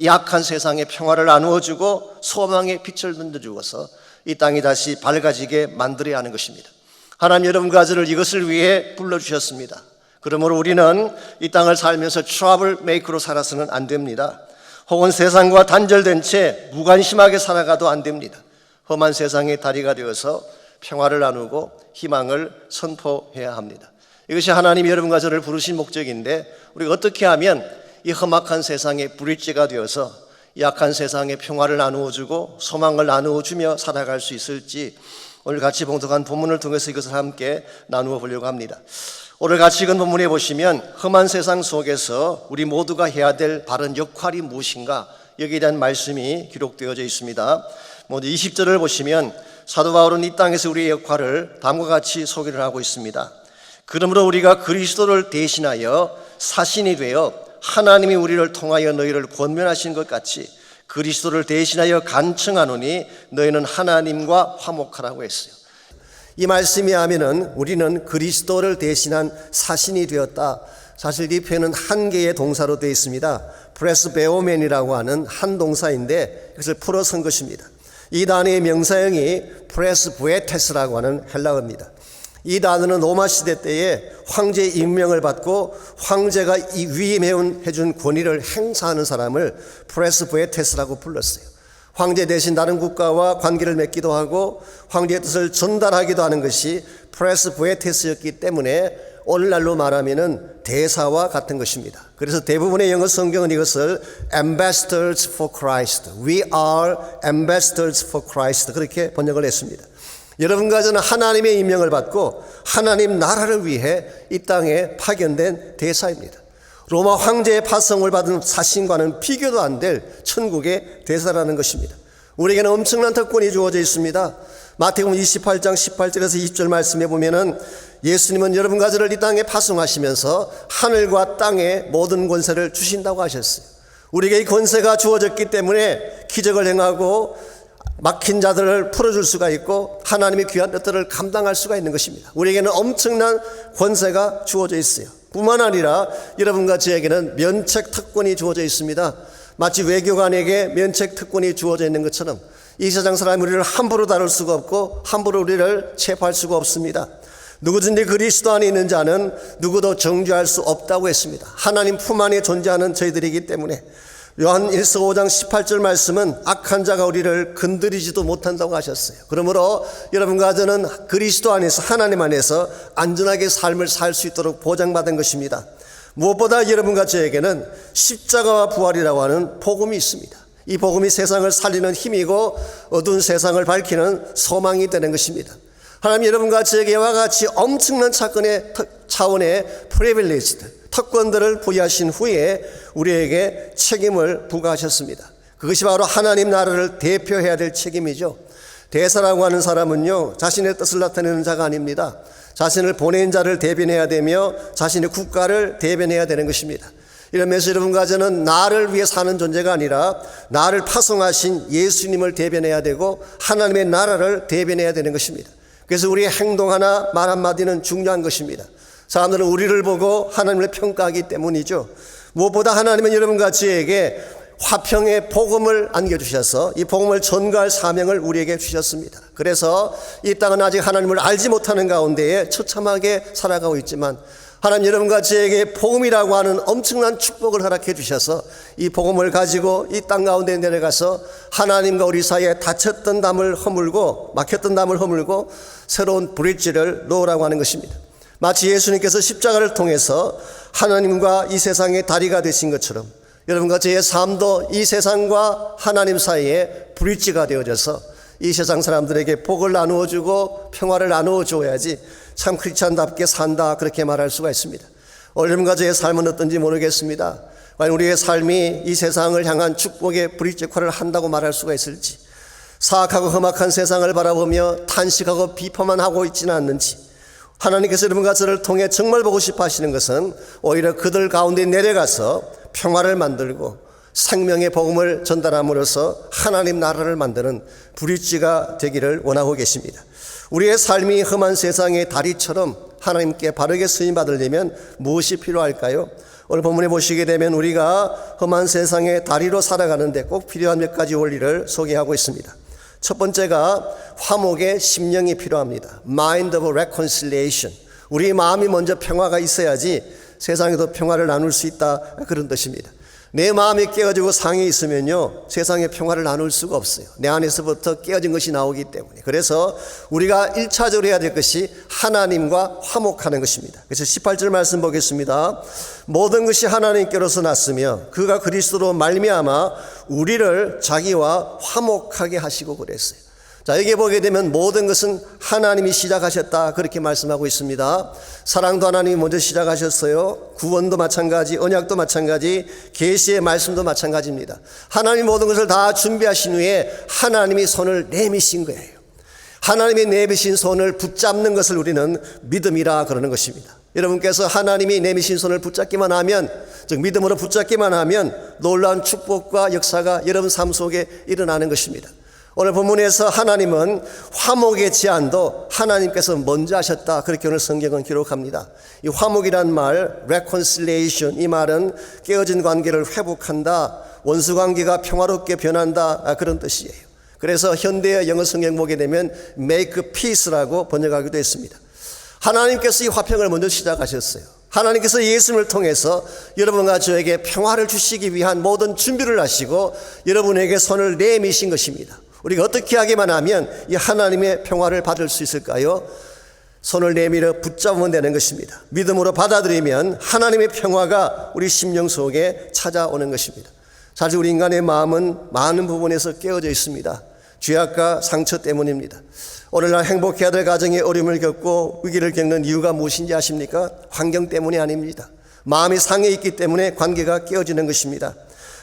약한 세상에 평화를 나누어주고 소망의 빛을 던져주어서 이 땅이 다시 밝아지게 만들어야 하는 것입니다. 하나님 여러분과 저를 이것을 위해 불러주셨습니다. 그러므로 우리는 이 땅을 살면서 트러블 메이커로 살아서는 안 됩니다. 혹은 세상과 단절된 채 무관심하게 살아가도 안 됩니다. 험한 세상의 다리가 되어서 평화를 나누고 희망을 선포해야 합니다. 이것이 하나님이 여러분과 저를 부르신 목적인데 우리가 어떻게 하면 이 험악한 세상의 브릿지가 되어서 약한 세상에 평화를 나누어주고 소망을 나누어주며 살아갈 수 있을지 오늘 같이 봉독한 본문을 통해서 이것을 함께 나누어 보려고 합니다. 오늘 같이 읽은 본문에 보시면 험한 세상 속에서 우리 모두가 해야 될 바른 역할이 무엇인가 여기에 대한 말씀이 기록되어져 있습니다. 먼저 20절을 보시면 사도 바울은 이 땅에서 우리의 역할을 다음과 같이 소개를 하고 있습니다. 그러므로 우리가 그리스도를 대신하여 사신이 되어 하나님이 우리를 통하여 너희를 권면하신 것 같이 그리스도를 대신하여 간청하노니 너희는 하나님과 화목하라고 했어요. 이 말씀이 하면은 우리는 그리스도를 대신한 사신이 되었다. 사실 이 표현은 한 개의 동사로 되어 있습니다. 프레스베오멘이라고 하는 한 동사인데 그것을 풀어 쓴 것입니다. 이 단어의 명사형이 프레스부에테스라고 하는 헬라어입니다. 이 단어는 로마 시대 때에 황제의 임명을 받고 황제가 이 위임해준 권위를 행사하는 사람을 프레스부에테스라고 불렀어요. 황제 대신 다른 국가와 관계를 맺기도 하고 황제의 뜻을 전달하기도 하는 것이 프레스부에테스였기 때문에 오늘날로 말하면은 대사와 같은 것입니다. 그래서 대부분의 영어 성경은 이것을 ambassadors for Christ, we are ambassadors for Christ 그렇게 번역을 했습니다. 여러분과 저는 하나님의 임명을 받고 하나님 나라를 위해 이 땅에 파견된 대사입니다. 로마 황제의 파송을 받은 사신과는 비교도 안 될 천국의 대사라는 것입니다. 우리에게는 엄청난 특권이 주어져 있습니다. 마태복음 28장 18절에서 20절 말씀에 보면은 예수님은 여러분과 저를 이 땅에 파송하시면서 하늘과 땅의 모든 권세를 주신다고 하셨어요. 우리에게 이 권세가 주어졌기 때문에 기적을 행하고 막힌 자들을 풀어줄 수가 있고 하나님의 귀한 뜻들을 감당할 수가 있는 것입니다. 우리에게는 엄청난 권세가 주어져 있어요. 뿐만 아니라 여러분과 저에게는 면책 특권이 주어져 있습니다. 마치 외교관에게 면책 특권이 주어져 있는 것처럼 이 세상 사람이 우리를 함부로 다룰 수가 없고 함부로 우리를 체포할 수가 없습니다. 누구든지 그리스도 안에 있는 자는 누구도 정죄할 수 없다고 했습니다. 하나님 품 안에 존재하는 저희들이기 때문에 요한 1서 5장 18절 말씀은 악한 자가 우리를 건드리지도 못한다고 하셨어요. 그러므로 여러분과 저는 그리스도 안에서 하나님 안에서 안전하게 삶을 살 수 있도록 보장받은 것입니다. 무엇보다 여러분과 저에게는 십자가와 부활이라고 하는 복음이 있습니다. 이 복음이 세상을 살리는 힘이고 어두운 세상을 밝히는 소망이 되는 것입니다. 하나님 여러분과 저에게 이와 같이 엄청난 차원의 프리빌리지드 특권들을 부여하신 후에 우리에게 책임을 부과하셨습니다. 그것이 바로 하나님 나라를 대표해야 될 책임이죠. 대사라고 하는 사람은요, 자신의 뜻을 나타내는 자가 아닙니다. 자신을 보낸 자를 대변해야 되며 자신의 국가를 대변해야 되는 것입니다. 이러면서 여러분과 저는 나를 위해 사는 존재가 아니라 나를 파송하신 예수님을 대변해야 되고 하나님의 나라를 대변해야 되는 것입니다. 그래서 우리의 행동 하나 말 한마디는 중요한 것입니다. 사람들은 우리를 보고 하나님을 평가하기 때문이죠. 무엇보다 하나님은 여러분과 저에게 화평의 복음을 안겨주셔서 이 복음을 전가할 사명을 우리에게 주셨습니다. 그래서 이 땅은 아직 하나님을 알지 못하는 가운데에 처참하게 살아가고 있지만 하나님 여러분과 저에게 복음이라고 하는 엄청난 축복을 허락해 주셔서 이 복음을 가지고 이 땅 가운데 내려가서 하나님과 우리 사이에 닫혔던 담을 허물고 막혔던 담을 허물고 새로운 브릿지를 놓으라고 하는 것입니다. 마치 예수님께서 십자가를 통해서 하나님과 이 세상의 다리가 되신 것처럼 여러분과 저의 삶도 이 세상과 하나님 사이에 브릿지가 되어져서 이 세상 사람들에게 복을 나누어주고 평화를 나누어줘야지 참 크리스찬답게 산다 그렇게 말할 수가 있습니다. 여러분과 저의 삶은 어떤지 모르겠습니다. 과연 우리의 삶이 이 세상을 향한 축복의 브릿지 역할을 한다고 말할 수가 있을지, 사악하고 험악한 세상을 바라보며 탄식하고 비판만 하고 있지는 않는지, 하나님께서 여러분과 저를 통해 정말 보고 싶어 하시는 것은 오히려 그들 가운데 내려가서 평화를 만들고 생명의 복음을 전달함으로써 하나님 나라를 만드는 브릿지가 되기를 원하고 계십니다. 우리의 삶이 험한 세상의 다리처럼 하나님께 바르게 쓰임받으려면 무엇이 필요할까요? 오늘 본문에 보시게 되면 우리가 험한 세상의 다리로 살아가는데 꼭 필요한 몇 가지 원리를 소개하고 있습니다. 첫 번째가 화목의 심령이 필요합니다. Mind of reconciliation. 우리 마음이 먼저 평화가 있어야지 세상에도 평화를 나눌 수 있다, 그런 뜻입니다. 내 마음이 깨어지고 상해 있으면요 세상에 평화를 나눌 수가 없어요. 내 안에서부터 깨어진 것이 나오기 때문에. 그래서 우리가 1차적으로 해야 될 것이 하나님과 화목하는 것입니다. 그래서 18절 말씀 보겠습니다. 모든 것이 하나님께로서 났으며 그가 그리스도로 말미암아 우리를 자기와 화목하게 하시고 그랬어요. 자, 여기 보게 되면 모든 것은 하나님이 시작하셨다 그렇게 말씀하고 있습니다. 사랑도 하나님이 먼저 시작하셨어요. 구원도 마찬가지, 언약도 마찬가지, 계시의 말씀도 마찬가지입니다. 하나님 모든 것을 다 준비하신 후에 하나님이 손을 내미신 거예요. 하나님이 내미신 손을 붙잡는 것을 우리는 믿음이라 그러는 것입니다. 여러분께서 하나님이 내미신 손을 붙잡기만 하면, 즉 믿음으로 붙잡기만 하면 놀라운 축복과 역사가 여러분 삶 속에 일어나는 것입니다. 오늘 본문에서 하나님은 화목의 제안도 하나님께서 먼저 하셨다 그렇게 오늘 성경은 기록합니다. 이 화목이란 말, reconciliation, 이 말은 깨어진 관계를 회복한다, 원수관계가 평화롭게 변한다, 그런 뜻이에요. 그래서 현대의 영어 성경 보게 되면 make peace라고 번역하기도 했습니다. 하나님께서 이 화평을 먼저 시작하셨어요. 하나님께서 예수님을 통해서 여러분과 저에게 평화를 주시기 위한 모든 준비를 하시고 여러분에게 손을 내미신 것입니다. 우리가 어떻게 하기만 하면 이 하나님의 평화를 받을 수 있을까요? 손을 내밀어 붙잡으면 되는 것입니다. 믿음으로 받아들이면 하나님의 평화가 우리 심령 속에 찾아오는 것입니다. 사실 우리 인간의 마음은 많은 부분에서 깨어져 있습니다. 죄악과 상처 때문입니다. 오늘날 행복해야 될 가정에 어려움을 겪고 위기를 겪는 이유가 무엇인지 아십니까? 환경 때문이 아닙니다. 마음이 상해 있기 때문에 관계가 깨어지는 것입니다.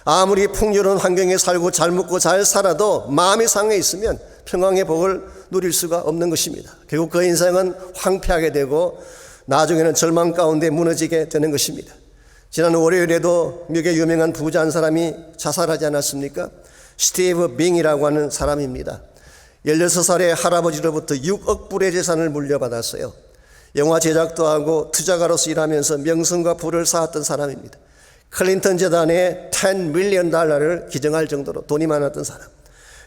아무리 풍요로운 환경에 살고 잘 먹고 잘 살아도 마음이 상해 있으면 평강의 복을 누릴 수가 없는 것입니다. 결국 그 인생은 황폐하게 되고 나중에는 절망 가운데 무너지게 되는 것입니다. 지난 월요일에도 미국의 유명한 부자 한 사람이 자살하지 않았습니까? 스티브 빙이라고 하는 사람입니다. 16살의 할아버지로부터 6억 불의 재산을 물려받았어요. 영화 제작도 하고 투자가로서 일하면서 명성과 부를 쌓았던 사람입니다. 클린턴 재단에 $10 밀리언을 기증할 정도로 돈이 많았던 사람.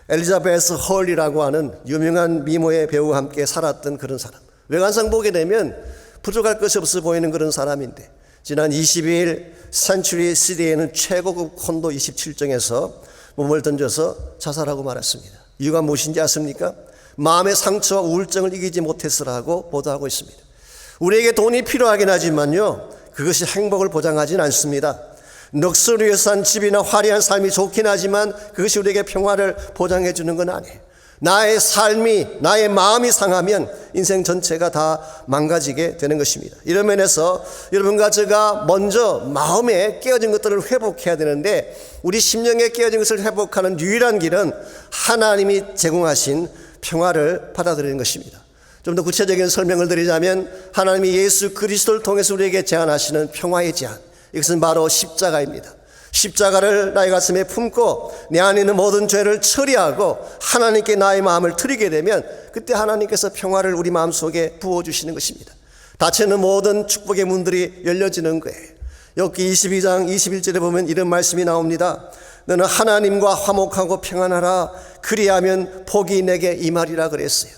엘리자베스 헐이라고 하는 유명한 미모의 배우와 함께 살았던 그런 사람. 외관상 보게 되면 부족할 것이 없어 보이는 그런 사람인데 지난 22일 센츄리 시티에는 최고급 콘도 27정에서 몸을 던져서 자살하고 말았습니다. 이유가 무엇인지 아십니까? 마음의 상처와 우울증을 이기지 못했으라고 보도하고 있습니다. 우리에게 돈이 필요하긴 하지만요, 그것이 행복을 보장하진 않습니다. 럭셔리에 산 집이나 화려한 삶이 좋긴 하지만 그것이 우리에게 평화를 보장해 주는 건 아니에요. 나의 삶이, 나의 마음이 상하면 인생 전체가 다 망가지게 되는 것입니다. 이런 면에서 여러분과 제가 먼저 마음에 깨어진 것들을 회복해야 되는데, 우리 심령에 깨어진 것을 회복하는 유일한 길은 하나님이 제공하신 평화를 받아들이는 것입니다. 좀 더 구체적인 설명을 드리자면, 하나님이 예수 그리스도를 통해서 우리에게 제안하시는 평화의 제안, 이것은 바로 십자가입니다. 십자가를 나의 가슴에 품고 내 안에 있는 모든 죄를 처리하고 하나님께 나의 마음을 드리게 되면 그때 하나님께서 평화를 우리 마음속에 부어주시는 것입니다. 닫혀있는 모든 축복의 문들이 열려지는 거예요. 욥기 22장 21절에 보면 이런 말씀이 나옵니다. 너는 하나님과 화목하고 평안하라. 그리하면 복이 내게 임하리라 그랬어요.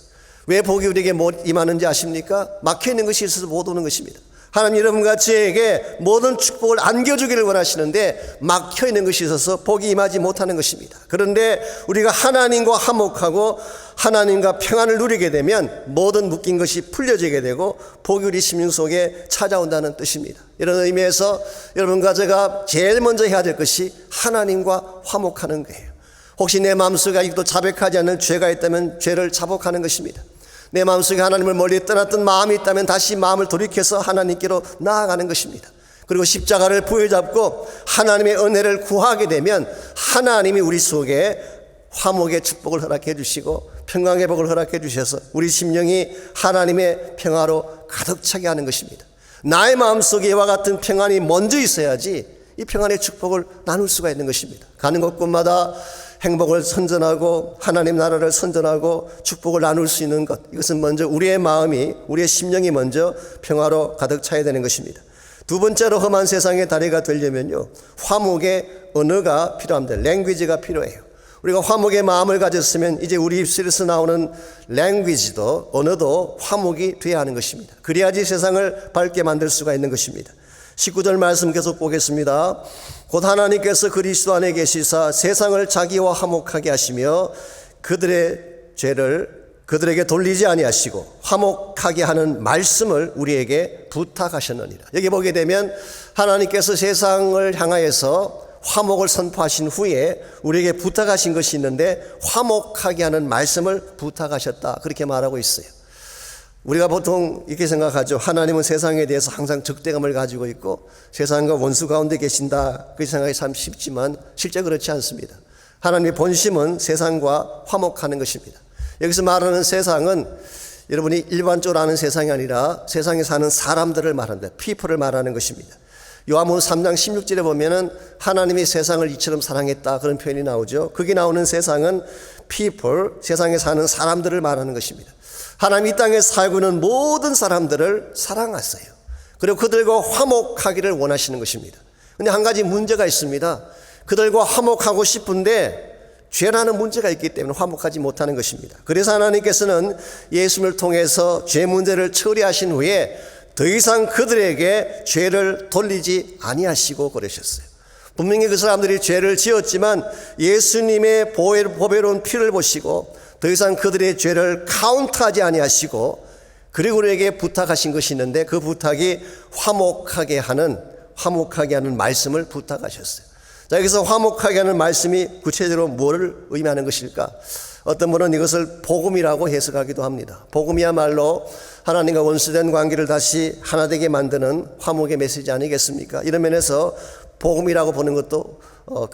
왜 복이 우리에게 못 임하는지 아십니까? 막혀있는 것이 있어서 못 오는 것입니다. 하나님 여러분과 저에게 모든 축복을 안겨주기를 원하시는데 막혀있는 것이 있어서 복이 임하지 못하는 것입니다. 그런데 우리가 하나님과 화목하고 하나님과 평안을 누리게 되면 모든 묶인 것이 풀려지게 되고 복이 우리 심령 속에 찾아온다는 뜻입니다. 이런 의미에서 여러분과 제가 제일 먼저 해야 될 것이 하나님과 화목하는 거예요. 혹시 내 마음속에 아직도 자백하지 않는 죄가 있다면 죄를 자복하는 것입니다. 내 마음속에 하나님을 멀리 떠났던 마음이 있다면 다시 마음을 돌이켜서 하나님께로 나아가는 것입니다. 그리고 십자가를 부여잡고 하나님의 은혜를 구하게 되면 하나님이 우리 속에 화목의 축복을 허락해 주시고 평강의 복을 허락해 주셔서 우리 심령이 하나님의 평화로 가득 차게 하는 것입니다. 나의 마음속에 이와 같은 평안이 먼저 있어야지 이 평안의 축복을 나눌 수가 있는 것입니다. 가는 곳곳마다 행복을 선전하고 하나님 나라를 선전하고 축복을 나눌 수 있는 것, 이것은 먼저 우리의 마음이, 우리의 심령이 먼저 평화로 가득 차야 되는 것입니다. 두 번째로 험한 세상의 다리가 되려면요, 화목의 언어가 필요합니다. 랭귀지가 필요해요. 우리가 화목의 마음을 가졌으면 이제 우리 입술에서 나오는 랭귀지도, 언어도 화목이 돼야 하는 것입니다. 그래야지 세상을 밝게 만들 수가 있는 것입니다. 19절 말씀 계속 보겠습니다. 곧 하나님께서 그리스도 안에 계시사 세상을 자기와 화목하게 하시며 그들의 죄를 그들에게 돌리지 아니하시고 화목하게 하는 말씀을 우리에게 부탁하셨느니라. 여기 보게 되면 하나님께서 세상을 향하여서 화목을 선포하신 후에 우리에게 부탁하신 것이 있는데 화목하게 하는 말씀을 부탁하셨다, 그렇게 말하고 있어요. 우리가 보통 이렇게 생각하죠. 하나님은 세상에 대해서 항상 적대감을 가지고 있고 세상과 원수 가운데 계신다, 그렇게 생각이 참 쉽지만 실제 그렇지 않습니다. 하나님의 본심은 세상과 화목하는 것입니다. 여기서 말하는 세상은 여러분이 일반적으로 아는 세상이 아니라 세상에 사는 사람들을 말합니다. people을 말하는 것입니다. 요한복음 3장 16절에 보면은 하나님이 세상을 이처럼 사랑했다, 그런 표현이 나오죠. 거기 나오는 세상은 people, 세상에 사는 사람들을 말하는 것입니다. 하나님 이 땅에 살고 있는 모든 사람들을 사랑하세요. 그리고 그들과 화목하기를 원하시는 것입니다. 그런데 한 가지 문제가 있습니다. 그들과 화목하고 싶은데 죄라는 문제가 있기 때문에 화목하지 못하는 것입니다. 그래서 하나님께서는 예수님을 통해서 죄 문제를 처리하신 후에 더 이상 그들에게 죄를 돌리지 아니하시고 그러셨어요. 분명히 그 사람들이 죄를 지었지만 예수님의 보배로운 피를 보시고 더 이상 그들의 죄를 카운트하지 아니하시고 그리고 우리에게 부탁하신 것이 있는데 그 부탁이 화목하게 하는 말씀을 부탁하셨어요. 자, 여기서 화목하게 하는 말씀이 구체적으로 뭐를 의미하는 것일까? 어떤 분은 이것을 복음이라고 해석하기도 합니다. 복음이야말로 하나님과 원수된 관계를 다시 하나 되게 만드는 화목의 메시지 아니겠습니까? 이런 면에서 복음이라고 보는 것도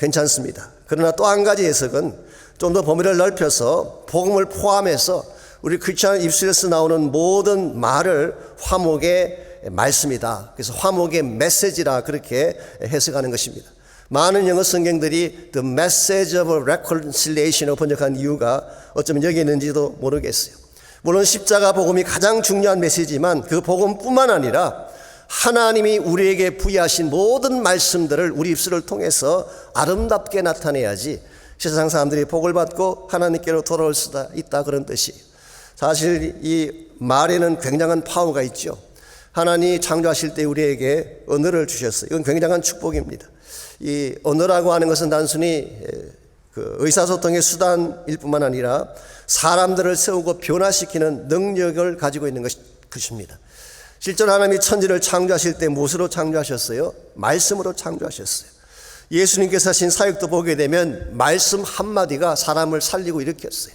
괜찮습니다. 그러나 또 한 가지 해석은 좀 더 범위를 넓혀서 복음을 포함해서 우리 크리스찬 입술에서 나오는 모든 말을 화목의 말씀이다, 그래서 화목의 메시지라 그렇게 해석하는 것입니다. 많은 영어 성경들이 The Message of Reconciliation으로 번역한 이유가 어쩌면 여기 있는지도 모르겠어요. 물론 십자가 복음이 가장 중요한 메시지만 그 복음뿐만 아니라 하나님이 우리에게 부여하신 모든 말씀들을 우리 입술을 통해서 아름답게 나타내야지 세상 사람들이 복을 받고 하나님께로 돌아올 수 있다, 그런 뜻이에요. 사실 이 말에는 굉장한 파워가 있죠. 하나님이 창조하실 때 우리에게 언어를 주셨어요. 이건 굉장한 축복입니다. 이 언어라고 하는 것은 단순히 그 의사소통의 수단일 뿐만 아니라 사람들을 세우고 변화시키는 능력을 가지고 있는 것입니다. 실제로 하나님이 천지를 창조하실 때 무엇으로 창조하셨어요? 말씀으로 창조하셨어요. 예수님께서 하신 사역도 보게 되면 말씀 한마디가 사람을 살리고 일으켰어요.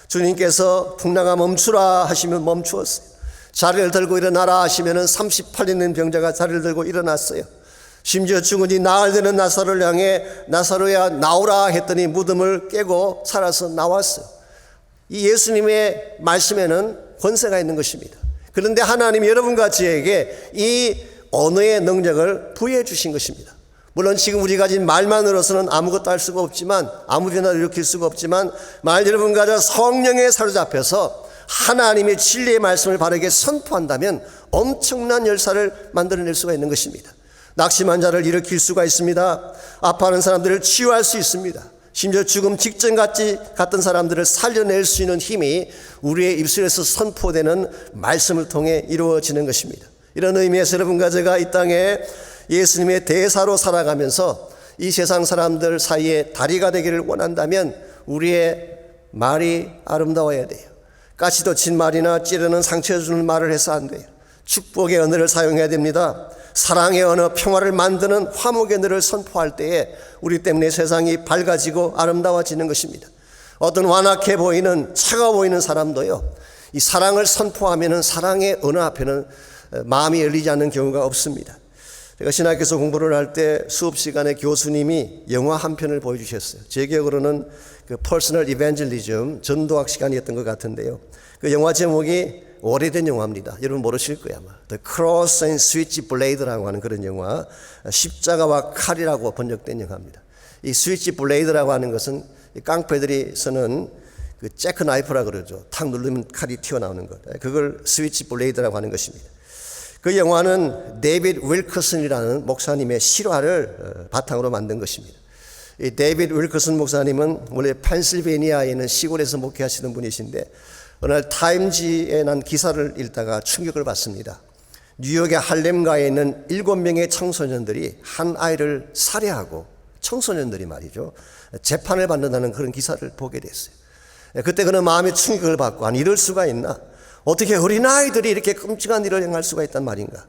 주님께서 풍랑아 멈추라 하시면 멈추었어요. 자리를 들고 일어나라 하시면 38년 된 병자가 자리를 들고 일어났어요. 심지어 죽은 지 나흘 되는 나사로를 향해 나사로야 나오라 했더니 무덤을 깨고 살아서 나왔어요. 이 예수님의 말씀에는 권세가 있는 것입니다. 그런데 하나님이 여러분과 저에게 이 언어의 능력을 부여해 주신 것입니다. 물론 지금 우리가 가진 말만으로서는 아무것도 할 수가 없지만, 아무 변화를 일으킬 수가 없지만, 만약 여러분과 저 성령에 사로잡혀서 하나님의 진리의 말씀을 바르게 선포한다면 엄청난 열사를 만들어낼 수가 있는 것입니다. 낙심한 자를 일으킬 수가 있습니다. 아파하는 사람들을 치유할 수 있습니다. 심지어 죽음 직전 같은 사람들을 살려낼 수 있는 힘이 우리의 입술에서 선포되는 말씀을 통해 이루어지는 것입니다. 이런 의미에서 여러분과 제가 이 땅에 예수님의 대사로 살아가면서 이 세상 사람들 사이에 다리가 되기를 원한다면 우리의 말이 아름다워야 돼요. 가시도 친 말이나 찌르는 상처 주는 말을 해서 안 돼요. 축복의 언어를 사용해야 됩니다. 사랑의 언어, 평화를 만드는 화목의 언어를 선포할 때에 우리 때문에 세상이 밝아지고 아름다워지는 것입니다. 어떤 완악해 보이는, 차가워 보이는 사람도요, 이 사랑을 선포하면은 사랑의 언어 앞에는 마음이 열리지 않는 경우가 없습니다. 제가 신학교에서 공부를 할 때 수업 시간에 교수님이 영화 한 편을 보여주셨어요. 제 기억으로는 그 퍼스널 이벤젤리즘, 전도학 시간이었던 것 같은데요. 그 영화 제목이 오래된 영화입니다. 여러분 모르실 거예요 아마. The Cross and Switchblade라고 하는 그런 영화, 십자가와 칼이라고 번역된 영화입니다. 이 스위치블레이드라고 하는 것은 깡패들이 쓰는 그 재크 나이프라 그러죠. 탁 누르면 칼이 튀어나오는 것. 그걸 스위치블레이드라고 하는 것입니다. 그 영화는 데이빗 윌커슨이라는 목사님의 실화를 바탕으로 만든 것입니다. 이 데이빗 윌커슨 목사님은 원래 펜실베니아에 있는 시골에서 목회하시는 분이신데 어느 날 타임지에 난 기사를 읽다가 충격을 받습니다. 뉴욕의 할렘가에 있는 7명의 청소년들이 한 아이를 살해하고, 청소년들이 말이죠, 재판을 받는다는 그런 기사를 보게 됐어요. 그때 그는 마음의 충격을 받고, 아니 이럴 수가 있나? 어떻게 어린아이들이 이렇게 끔찍한 일을 행할 수가 있단 말인가?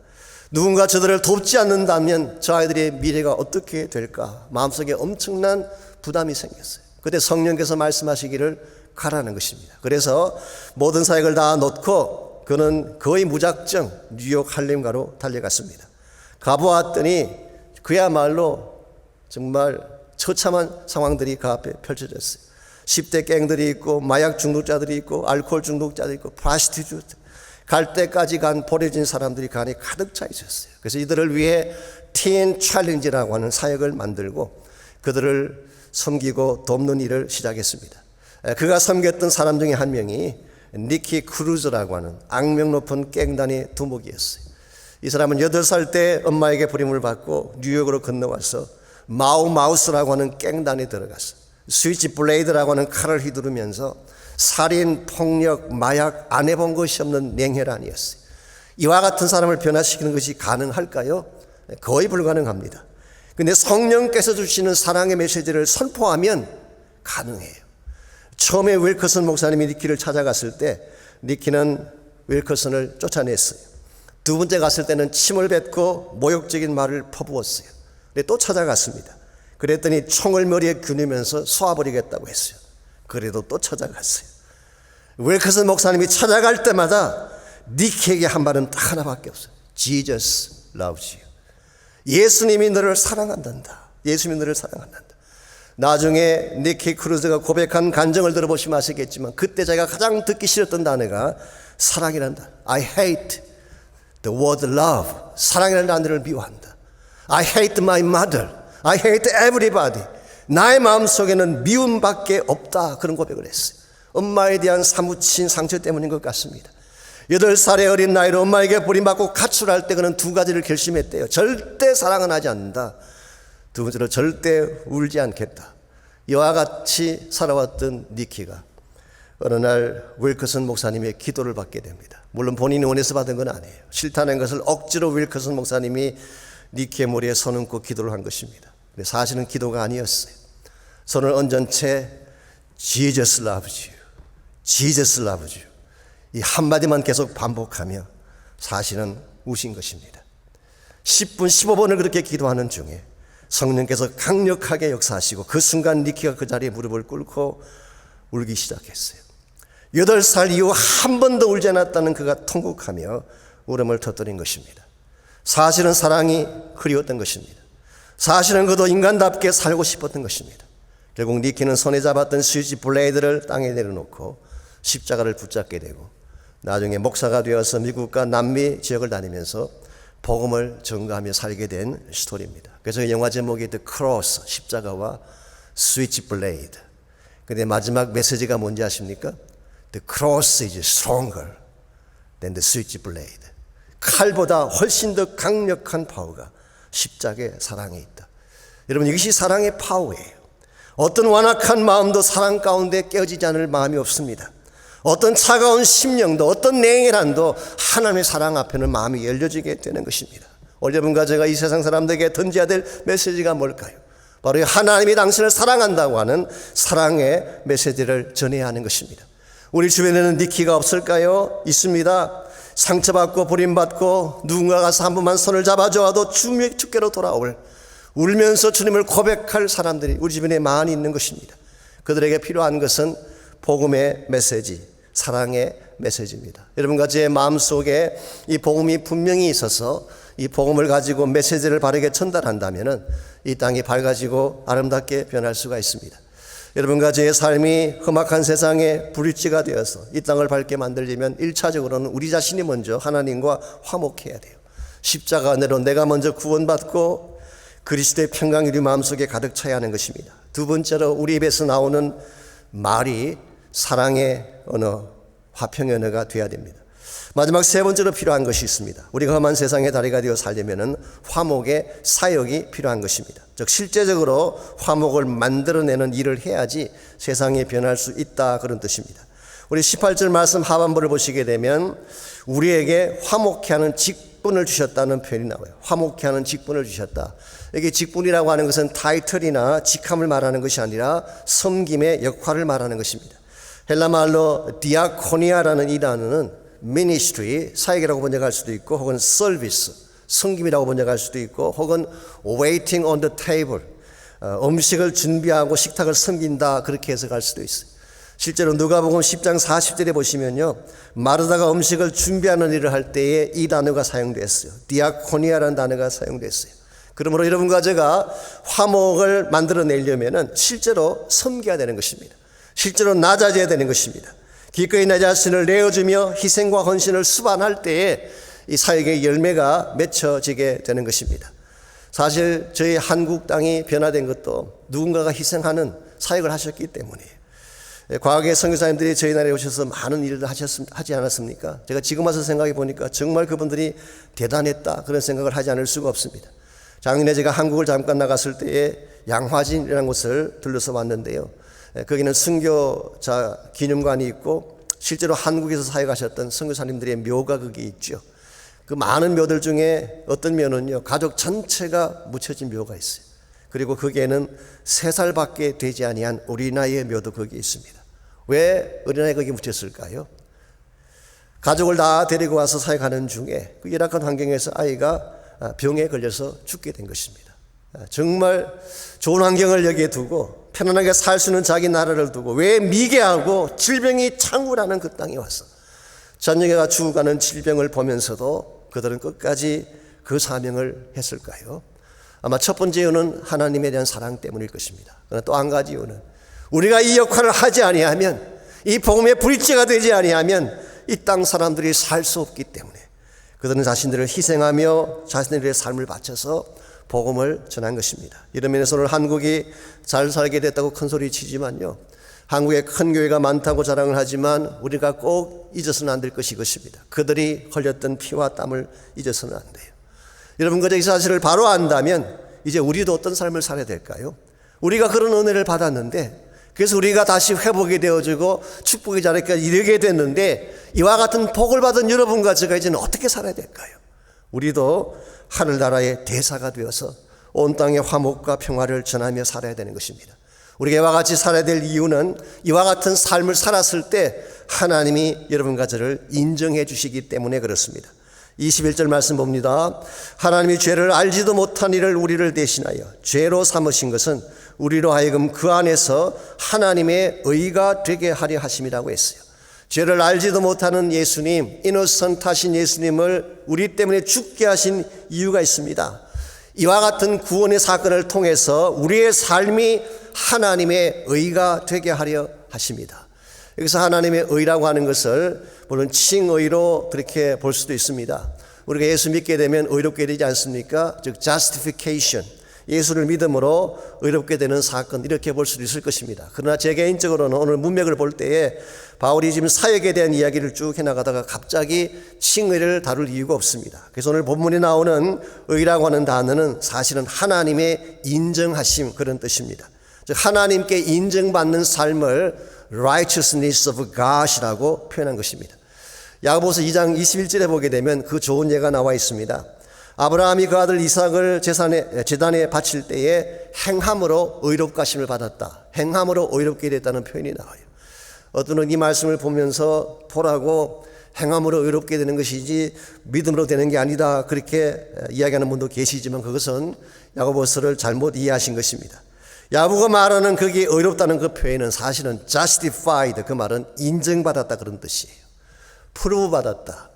누군가 저들을 돕지 않는다면 저 아이들의 미래가 어떻게 될까? 마음속에 엄청난 부담이 생겼어요. 그때 성령께서 말씀하시기를 가라는 것입니다. 그래서 모든 사역을 다 놓고 그는 거의 무작정 뉴욕 할렘가로 달려갔습니다. 가보았더니 그야말로 정말 처참한 상황들이 그 앞에 펼쳐졌어요. 10대 갱들이 있고, 마약 중독자들이 있고, 알코올 중독자들이 있고, 프라스티튜트, 갈 때까지 간 버려진 사람들이 그 안에 가득 차 있었어요. 그래서 이들을 위해 틴 챌린지라고 하는 사역을 만들고 그들을 섬기고 돕는 일을 시작했습니다. 그가 섬겼던 사람 중에 한 명이 니키 크루즈라고 하는 악명 높은 갱단의 두목이었어요. 이 사람은 8살 때 엄마에게 버림을 받고 뉴욕으로 건너와서 마우마우스라고 하는 갱단에 들어갔어요. 스위치블레이드라고 하는 칼을 휘두르면서 살인, 폭력, 마약 안 해본 것이 없는 냉혈한이었어요. 이와 같은 사람을 변화시키는 것이 가능할까요? 거의 불가능합니다. 그런데 성령께서 주시는 사랑의 메시지를 선포하면 가능해요. 처음에 윌커슨 목사님이 니키를 찾아갔을 때 니키는 윌커슨을 쫓아냈어요. 두 번째 갔을 때는 침을 뱉고 모욕적인 말을 퍼부었어요. 근데 또 찾아갔습니다. 그랬더니 총을 머리에 겨누면서 쏘아버리겠다고 했어요. 그래도 또 찾아갔어요. 윌커슨 목사님이 찾아갈 때마다 니키에게 한 말은 딱 하나밖에 없어요. Jesus loves you. 예수님이 너를 사랑한단다. 예수님이 너를 사랑한단다. 나중에 니키 크루즈가 고백한 간증을 들어보시면 아시겠지만 그때 제가 가장 듣기 싫었던 단어가 사랑이라는 단어. I hate the word love. 사랑이라는 단어를 미워한다. I hate my mother. I hate everybody. 나의 마음속에는 미움밖에 없다. 그런 고백을 했어요. 엄마에 대한 사무친 상처 때문인 것 같습니다. 8살의 어린 나이로 엄마에게 버림받고 가출할 때 그는 두 가지를 결심했대요. 절대 사랑은 하지 않는다. 두 번째로 절대 울지 않겠다. 이와 같이 살아왔던 니키가 어느 날 윌커슨 목사님의 기도를 받게 됩니다. 물론 본인이 원해서 받은 건 아니에요. 싫다는 것을 억지로 윌커슨 목사님이 니키의 머리에 손 얹고 기도를 한 것입니다. 근데 사실은 기도가 아니었어요. 손을 얹은 채 Jesus loves you, Jesus loves you 이 한마디만 계속 반복하며 사실은 우신 것입니다. 10분 15번을 그렇게 기도하는 중에 성령께서 강력하게 역사하시고 그 순간 니키가 그 자리에 무릎을 꿇고 울기 시작했어요. 8살 이후 한 번도 울지 않았다는 그가 통곡하며 울음을 터뜨린 것입니다. 사실은 사랑이 그리웠던 것입니다. 사실은 그도 인간답게 살고 싶었던 것입니다. 결국 니키는 손에 잡았던 스위치 블레이드를 땅에 내려놓고 십자가를 붙잡게 되고 나중에 목사가 되어서 미국과 남미 지역을 다니면서 복음을 전가하며 살게 된 스토리입니다. 그래서 영화 제목이 The Cross, 십자가와 스위치 블레이드. 근데 마지막 메시지가 뭔지 아십니까? The cross is stronger than the switchblade. 칼보다 훨씬 더 강력한 파워가 십자가의 사랑에 있다. 여러분, 이것이 사랑의 파워예요. 어떤 완악한 마음도 사랑 가운데 깨어지지 않을 마음이 없습니다. 어떤 차가운 심령도 어떤 냉혈한도 하나님의 사랑 앞에는 마음이 열려지게 되는 것입니다. 오늘 여러분과 제가 이 세상 사람들에게 던져야 될 메시지가 뭘까요? 바로 하나님이 당신을 사랑한다고 하는 사랑의 메시지를 전해야 하는 것입니다. 우리 주변에는 니키가 없을까요? 있습니다. 상처받고 버림받고 누군가 가서 한 번만 손을 잡아줘도 주께로 돌아올 울면서 주님을 고백할 사람들이 우리 주변에 많이 있는 것입니다. 그들에게 필요한 것은 복음의 메시지, 사랑의 메시지입니다. 여러분과 제 마음속에 이 복음이 분명히 있어서 이 복음을 가지고 메시지를 바르게 전달한다면 이 땅이 밝아지고 아름답게 변할 수가 있습니다. 여러분과 제 삶이 험악한 세상에 불일지가 되어서 이 땅을 밝게 만들려면 1차적으로는 우리 자신이 먼저 하나님과 화목해야 돼요. 십자가 은혜로 내가 먼저 구원받고 그리스도의 평강이 우리 마음속에 가득 차야 하는 것입니다. 두 번째로 우리 입에서 나오는 말이 사랑의 언어, 화평의 언어가 되어야 됩니다. 마지막 세 번째로 필요한 것이 있습니다. 우리가 험한 세상의 다리가 되어 살려면 화목의 사역이 필요한 것입니다. 즉 실제적으로 화목을 만들어내는 일을 해야지 세상이 변할 수 있다, 그런 뜻입니다. 우리 18절 말씀 하반부를 보시게 되면 우리에게 화목케 하는 직분을 주셨다는 표현이 나와요. 화목케 하는 직분을 주셨다. 여기 직분이라고 하는 것은 타이틀이나 직함을 말하는 것이 아니라 섬김의 역할을 말하는 것입니다. 헬라 말로 디아코니아라는 이 단어는 ministry, 사역이라고 번역할 수도 있고 혹은 service, 섬김이라고 번역할 수도 있고 혹은 waiting on the table, 음식을 준비하고 식탁을 섬긴다, 그렇게 해석할 수도 있어요. 실제로 누가복음 10장 40절에 보시면요, 마르다가 음식을 준비하는 일을 할 때에 이 단어가 사용됐어요. 디아코니아라는 단어가 사용됐어요. 그러므로 여러분과 제가 화목을 만들어내려면 실제로 섬겨야 되는 것입니다. 실제로 낮아져야 되는 것입니다. 기꺼이 내 자신을 내어주며 희생과 헌신을 수반할 때에 이 사역의 열매가 맺혀지게 되는 것입니다. 사실 저희 한국 땅이 변화된 것도 누군가가 희생하는 사역을 하셨기 때문이에요. 과거에 선교사님들이 저희 나라에 오셔서 많은 일을 하지 않았습니까? 제가 지금 와서 생각해 보니까 정말 그분들이 대단했다, 그런 생각을 하지 않을 수가 없습니다. 작년에 제가 한국을 잠깐 나갔을 때에 양화진이라는 곳을 들러서 왔는데요, 거기는 선교자 기념관이 있고 실제로 한국에서 사역하셨던 선교사님들의 묘가 거기 있죠. 그 많은 묘들 중에 어떤 묘는요, 가족 전체가 묻혀진 묘가 있어요. 그리고 거기에는 3살밖에 되지 아니한 어린아이의 묘도 거기 있습니다. 왜 어린아이 거기 묻혔을까요? 가족을 다 데리고 와서 사역하는 중에 그 열악한 환경에서 아이가 병에 걸려서 죽게 된 것입니다. 정말 좋은 환경을 여기에 두고 편안하게 살 수 있는 자기 나라를 두고 왜 미개하고 질병이 창궐하는 그 땅에 와서 자녀가 죽어가는 질병을 보면서도 그들은 끝까지 그 사명을 했을까요? 아마 첫 번째 이유는 하나님에 대한 사랑 때문일 것입니다. 그러나 또 한 가지 이유는 우리가 이 역할을 하지 아니하면, 이 복음의 불일치가 되지 아니하면 이 땅 사람들이 살 수 없기 때문에 그들은 자신들을 희생하며 자신들의 삶을 바쳐서 복음을 전한 것입니다. 이런 면에서 오늘 한국이 잘 살게 됐다고 큰 소리 치지만요, 한국에 큰 교회가 많다고 자랑을 하지만 우리가 꼭 잊어서는 안 될 것이 이것입니다. 그들이 흘렸던 피와 땀을 잊어서는 안 돼요. 여러분, 그저 이 사실을 바로 안다면 이제 우리도 어떤 삶을 살아야 될까요? 우리가 그런 은혜를 받았는데, 그래서 우리가 다시 회복이 되어지고 축복의 자리까지 이르게 됐는데, 이와 같은 복을 받은 여러분과 제가 이제는 어떻게 살아야 될까요? 우리도 하늘나라의 대사가 되어서 온 땅의 화목과 평화를 전하며 살아야 되는 것입니다. 우리가 이와 같이 살아야 될 이유는 이와 같은 삶을 살았을 때 하나님이 여러분과 저를 인정해 주시기 때문에 그렇습니다. 21절 말씀 봅니다. 하나님이 죄를 알지도 못한 이를 우리를 대신하여 죄로 삼으신 것은 우리로 하여금 그 안에서 하나님의 의가 되게 하려 하심이라고 했어요. 죄를 알지도 못하는 예수님, 이노선트하신 예수님을 우리 때문에 죽게 하신 이유가 있습니다. 이와 같은 구원의 사건을 통해서 우리의 삶이 하나님의 의가 되게 하려 하십니다. 여기서 하나님의 의라고 하는 것을 물론 칭의로 그렇게 볼 수도 있습니다. 우리가 예수 믿게 되면 의롭게 되지 않습니까? 즉 justification, 예수를 믿음으로 의롭게 되는 사건, 이렇게 볼 수도 있을 것입니다. 그러나 제 개인적으로는 오늘 문맥을 볼 때에 바울이 지금 사역에 대한 이야기를 쭉 해나가다가 갑자기 칭의를 다룰 이유가 없습니다. 그래서 오늘 본문에 나오는 의라고 하는 단어는 사실은 하나님의 인정하심, 그런 뜻입니다. 즉 하나님께 인정받는 삶을 righteousness of God이라고 표현한 것입니다. 야고보서 2장 21절에 보게 되면 그 좋은 예가 나와 있습니다. 아브라함이 그 아들 이삭을 제단에 바칠 때에 행함으로 의롭게 하심을 받았다. 행함으로 의롭게 됐다는 표현이 나와요. 어떤 분은 이 말씀을 보면서 보라고 행함으로 의롭게 되는 것이지 믿음으로 되는 게 아니다, 그렇게 이야기하는 분도 계시지만 그것은 야고보서를 잘못 이해하신 것입니다. 야고보가 말하는 거기에 의롭다는 그 표현은 사실은 justified, 그 말은 인정받았다, 그런 뜻이에요. 프루브 받았다.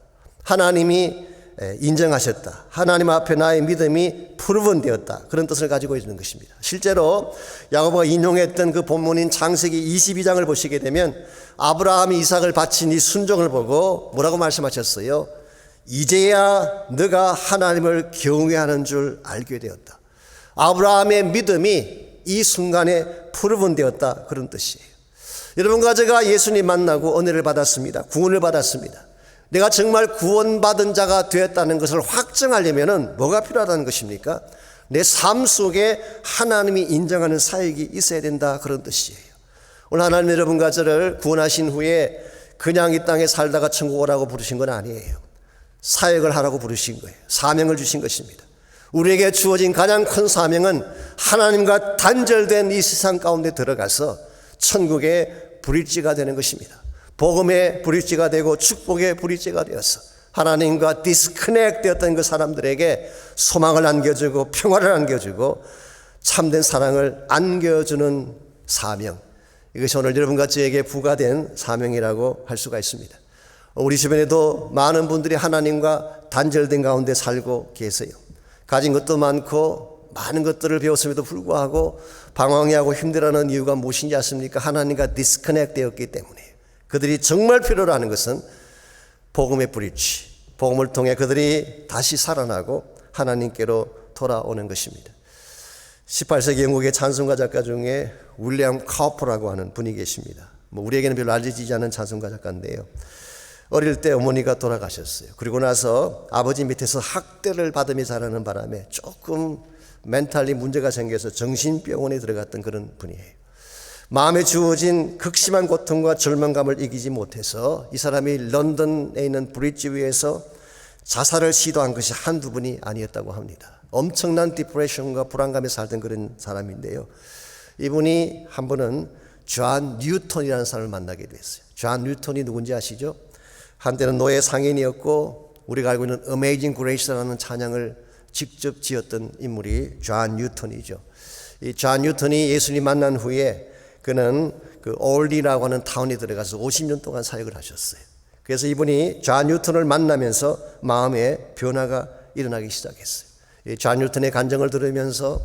하나님이 인정하셨다. 하나님 앞에 나의 믿음이 프루븐 되었다. 그런 뜻을 가지고 있는 것입니다. 실제로 야고보가 인용했던 그 본문인 창세기 22장을 보시게 되면 아브라함이 이삭을 바친 이 순종을 보고 뭐라고 말씀하셨어요? 이제야 너가 하나님을 경외하는 줄 알게 되었다. 아브라함의 믿음이 이 순간에 프루븐 되었다, 그런 뜻이에요. 여러분과 제가 예수님 만나고 은혜를 받았습니다. 구원을 받았습니다. 내가 정말 구원받은 자가 되었다는 것을 확증하려면 뭐가 필요하다는 것입니까? 내 삶 속에 하나님이 인정하는 사역이 있어야 된다, 그런 뜻이에요. 오늘 하나님 여러분과 저를 구원하신 후에 그냥 이 땅에 살다가 천국 오라고 부르신 건 아니에요. 사역을 하라고 부르신 거예요. 사명을 주신 것입니다. 우리에게 주어진 가장 큰 사명은 하나님과 단절된 이 세상 가운데 들어가서 천국의 브릿지가 되는 것입니다. 복음의 브릿지가 되고 축복의 브릿지가 되어서 하나님과 디스커넥트 되었던 그 사람들에게 소망을 안겨주고 평화를 안겨주고 참된 사랑을 안겨주는 사명, 이것이 오늘 여러분과 저에게 부과된 사명이라고 할 수가 있습니다. 우리 주변에도 많은 분들이 하나님과 단절된 가운데 살고 계세요. 가진 것도 많고 많은 것들을 배웠음에도 불구하고 방황해하고 힘들어하는 이유가 무엇인지 아십니까? 하나님과 디스커넥트 되었기 때문에. 그들이 정말 필요로 하는 것은 복음의 브릿지, 복음을 통해 그들이 다시 살아나고 하나님께로 돌아오는 것입니다. 18세기 영국의 찬송가 작가 중에 윌리엄 카우퍼라고 하는 분이 계십니다. 우리에게는 별로 알려지지 않은 찬송가 작가인데요. 어릴 때 어머니가 돌아가셨어요. 그리고 나서 아버지 밑에서 학대를 받으며 자라는 바람에 조금 멘탈리 문제가 생겨서 정신병원에 들어갔던 그런 분이에요. 마음에 주어진 극심한 고통과 절망감을 이기지 못해서 이 사람이 런던에 있는 브릿지 위에서 자살을 시도한 것이 한두 분이 아니었다고 합니다. 엄청난 디프레션과 불안감에 살던 그런 사람인데요. 이분이 한 번은 존 뉴턴이라는 사람을 만나게 됐어요. 존 뉴턴이 누군지 아시죠? 한때는 노예 상인이었고 우리가 알고 있는 Amazing Grace라는 찬양을 직접 지었던 인물이 존 뉴턴이죠. 이 존 뉴턴이 예수님 만난 후에 그는 그 올리라고 하는 타운에 들어가서 50년 동안 사역을 하셨어요. 그래서 이분이 존 뉴턴을 만나면서 마음에 변화가 일어나기 시작했어요. 이 존 뉴턴의 간증을 들으면서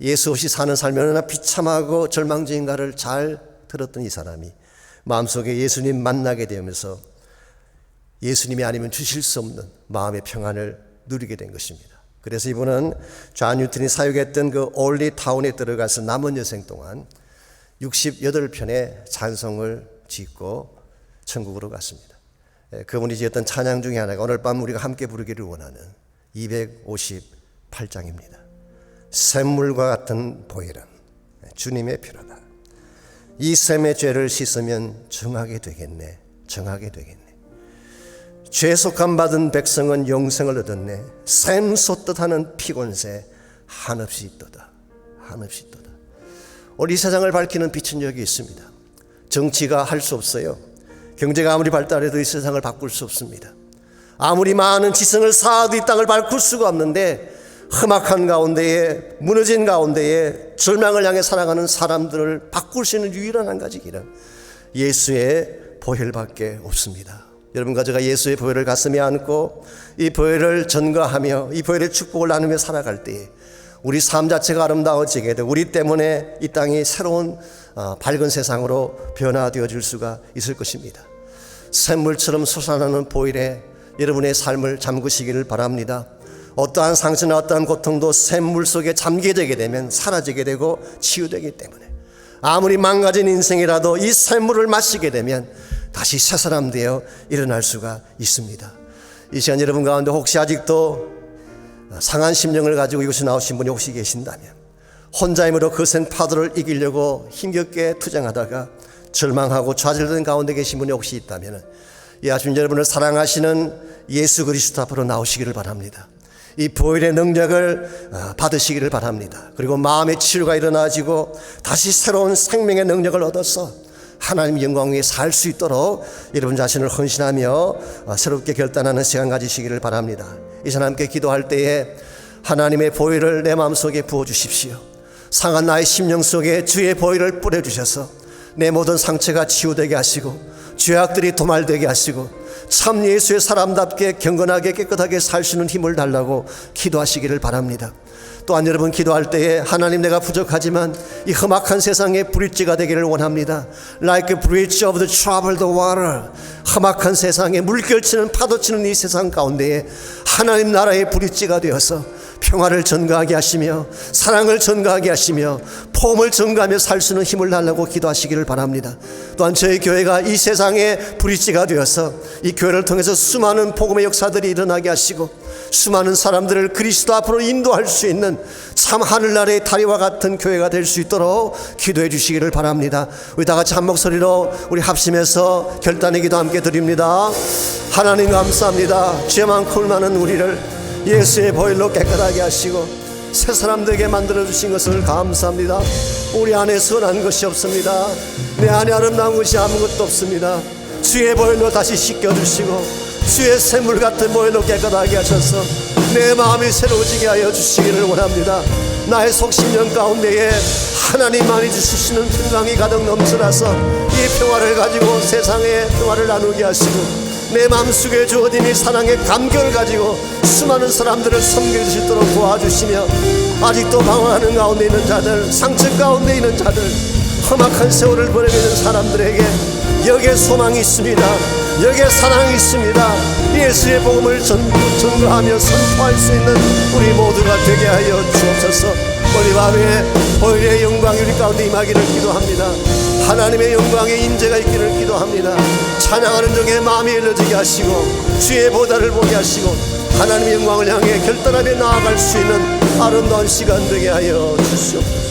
예수 없이 사는 삶이 얼마나 비참하고 절망적인가를 잘 들었던 이 사람이 마음속에 예수님 만나게 되면서 예수님이 아니면 주실 수 없는 마음의 평안을 누리게 된 것입니다. 그래서 이분은 존 뉴턴이 사역했던 그 올리 타운에 들어가서 남은 여생 동안 68편의 찬송을 짓고 천국으로 갔습니다. 그분이 지었던 찬양 중에 하나가 오늘 밤 우리가 함께 부르기를 원하는 258장입니다. 샘물과 같은 보혈은 주님의 피로다. 이 샘의 죄를 씻으면 정하게 되겠네. 정하게 되겠네. 죄 속함 받은 백성은 영생을 얻었네. 샘 솟듯 하는 피곤새 한없이 있도다. 한없이 있도다. 오늘 이 세상을 밝히는 빛은 여기 있습니다. 정치가 할 수 없어요. 경제가 아무리 발달해도 이 세상을 바꿀 수 없습니다. 아무리 많은 지성을 쌓아도 이 땅을 바꿀 수가 없는데 험악한 가운데에, 무너진 가운데에 절망을 향해 살아가는 사람들을 바꿀 수 있는 유일한 한 가지 길은 예수의 보혈밖에 없습니다. 여러분과 제가 예수의 보혈을 가슴에 안고 이 보혈을 전가하며 이 보혈의 축복을 나누며 살아갈 때에 우리 삶 자체가 아름다워지게 되고 우리 때문에 이 땅이 새로운 밝은 세상으로 변화되어질 수가 있을 것입니다. 샘물처럼 솟아나는 보혈에 여러분의 삶을 잠그시기를 바랍니다. 어떠한 상처나 어떠한 고통도 샘물 속에 잠기게 되게 되면 사라지게 되고 치유되기 때문에 아무리 망가진 인생이라도 이 샘물을 마시게 되면 다시 새 사람 되어 일어날 수가 있습니다. 이 시간 여러분 가운데 혹시 아직도 상한 심령을 가지고 이곳에 나오신 분이 혹시 계신다면 혼자 힘으로 거센 파도를 이기려고 힘겹게 투쟁하다가 절망하고 좌절된 가운데 계신 분이 혹시 있다면 이 아침 여러분을 사랑하시는 예수 그리스도 앞으로 나오시기를 바랍니다. 이 보혈의 능력을 받으시기를 바랍니다. 그리고 마음의 치유가 일어나지고 다시 새로운 생명의 능력을 얻어서 하나님 영광 위에 살 수 있도록 여러분 자신을 헌신하며 새롭게 결단하는 시간 가지시기를 바랍니다. 이 시간 함께 기도할 때에 하나님의 보혈을 내 마음속에 부어주십시오. 상한 나의 심령 속에 주의 보혈을 뿌려주셔서 내 모든 상처가 치유되게 하시고 죄악들이 도말되게 하시고 참 예수의 사람답게 경건하게 깨끗하게 살 수 있는 힘을 달라고 기도하시기를 바랍니다. 또한 여러분 기도할 때에 하나님 내가 부족하지만 이 험악한 세상에 브릿지가 되기를 원합니다. Like a bridge of the troubled water. 험악한 세상에 물결치는 파도치는 이 세상 가운데에 하나님 나라의 브릿지가 되어서 평화를 전가하게 하시며 사랑을 전가하게 하시며 포음을 전가하며 살 수 있는 힘을 달라고 기도하시기를 바랍니다. 또한 저희 교회가 이 세상의 브릿지가 되어서 이 교회를 통해서 수많은 복음의 역사들이 일어나게 하시고 수많은 사람들을 그리스도 앞으로 인도할 수 있는 참 하늘나라의 다리와 같은 교회가 될 수 있도록 기도해 주시기를 바랍니다. 우리 다 같이 한 목소리로 우리 합심해서 결단의 기도 함께 드립니다. 하나님 감사합니다. 죄 많고 많은 우리를 예수의 보혈로 깨끗하게 하시고 새 사람 되게 만들어주신 것을 감사합니다. 우리 안에 선한 것이 없습니다. 내 안에 아름다운 것이 아무것도 없습니다. 주의 보혈로 다시 씻겨주시고 주의 샘물 같은 보혈로 깨끗하게 하셔서 내 마음이 새로워지게 하여 주시기를 원합니다. 나의 속심령 가운데에 하나님만이 주시는 평강이 가득 넘쳐나서 이 평화를 가지고 세상의 평화를 나누게 하시고 내 마음속에 주어진 이 사랑의 감격을 가지고 수많은 사람들을 섬길 수 있도록 도와주시며 아직도 방황하는 가운데 있는 자들, 상처 가운데 있는 자들, 험악한 세월을 보내고 있는 사람들에게 여기에 소망이 있습니다. 여기에 사랑이 있습니다. 예수의 복음을 전가하며 선포할 수 있는 우리 모두가 되게 하여 주옵소서. 오늘 밤에 보혈의 영광이 우리 가운데 임하기를 기도합니다. 하나님의 영광의 임재가 있기를 기도합니다. 찬양하는 중에 마음이 열려지게 하시고 주의 보좌를 보게 하시고 하나님의 영광을 향해 결단하며 나아갈 수 있는 아름다운 시간 되게 하여 주시옵소서.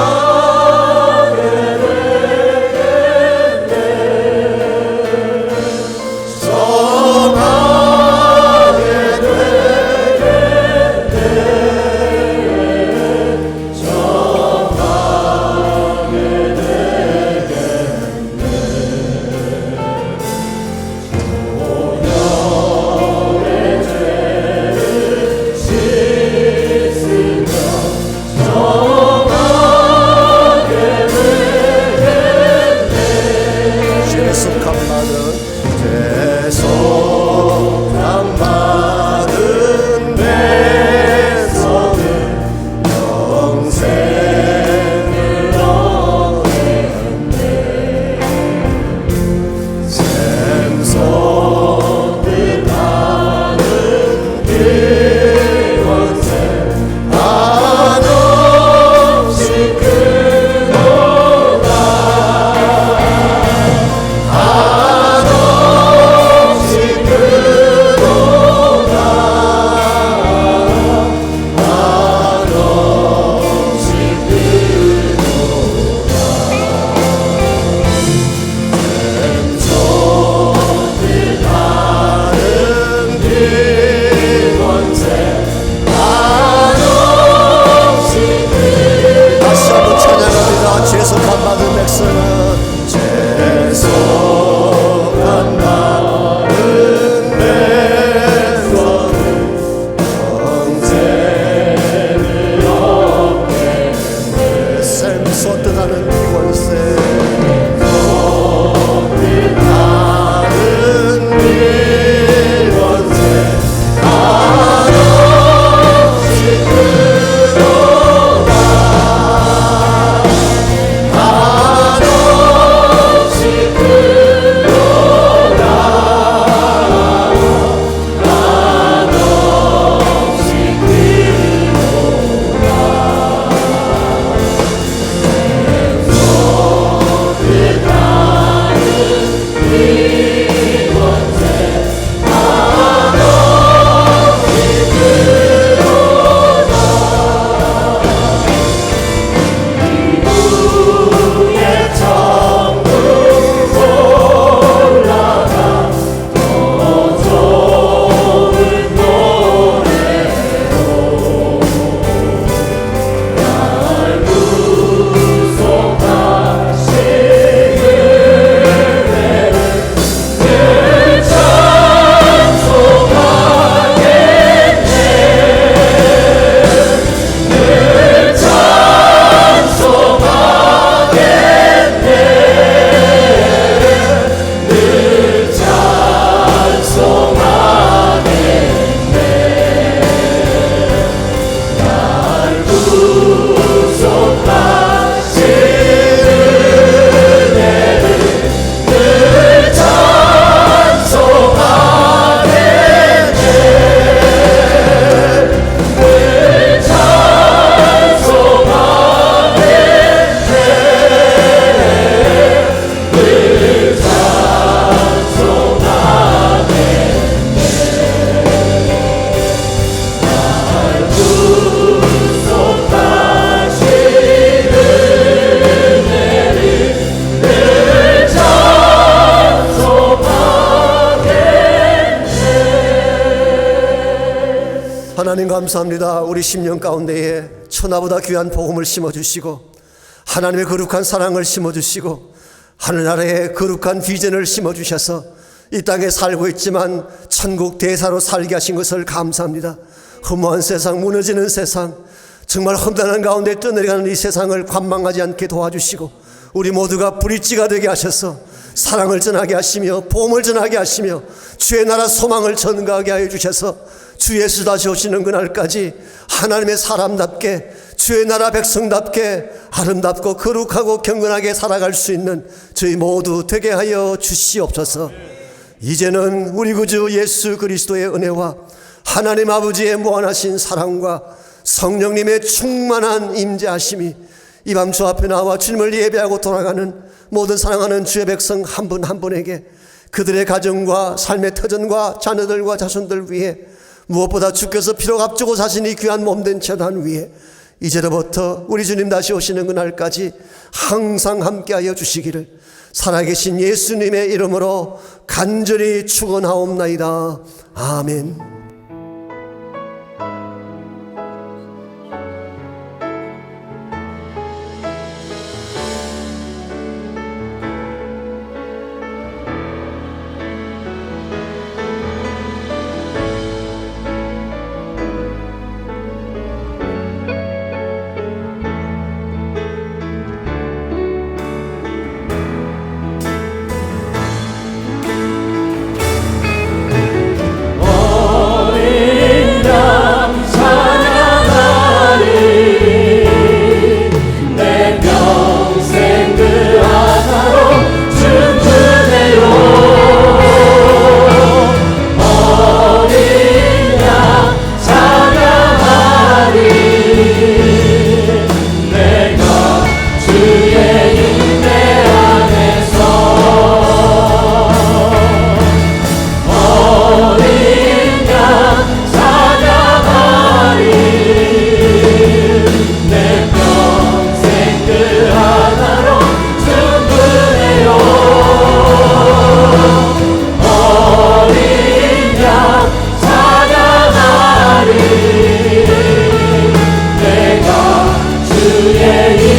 정하게 되 하나님 감사합니다. 우리 심령 가운데에 천하보다 귀한 복음을 심어주시고 하나님의 거룩한 사랑을 심어주시고 하늘나라의 거룩한 비전을 심어주셔서 이 땅에 살고 있지만 천국 대사로 살게 하신 것을 감사합니다. 허무한 세상, 무너지는 세상, 정말 험난한 가운데 떠내려가는 이 세상을 관망하지 않게 도와주시고 우리 모두가 브릿지가 되게 하셔서 사랑을 전하게 하시며 복음을 전하게 하시며 주의 나라 소망을 전가하게 하여 주셔서 주 예수 다시 오시는 그날까지 하나님의 사람답게 주의 나라 백성답게 아름답고 거룩하고 경건하게 살아갈 수 있는 저희 모두 되게 하여 주시옵소서. 이제는 우리 구주 예수 그리스도의 은혜와 하나님 아버지의 무한하신 사랑과 성령님의 충만한 임재하심이 이 밤 주 앞에 나와 주님을 예배하고 돌아가는 모든 사랑하는 주의 백성 한 분 한 분에게 그들의 가정과 삶의 터전과 자녀들과 자손들 위해 무엇보다 주께서 피로 값주고 사신 이 귀한 몸된 재단 위에 이제로부터 우리 주님 다시 오시는 그날까지 항상 함께하여 주시기를 살아계신 예수님의 이름으로 간절히 축원하옵나이다. 아멘. 주의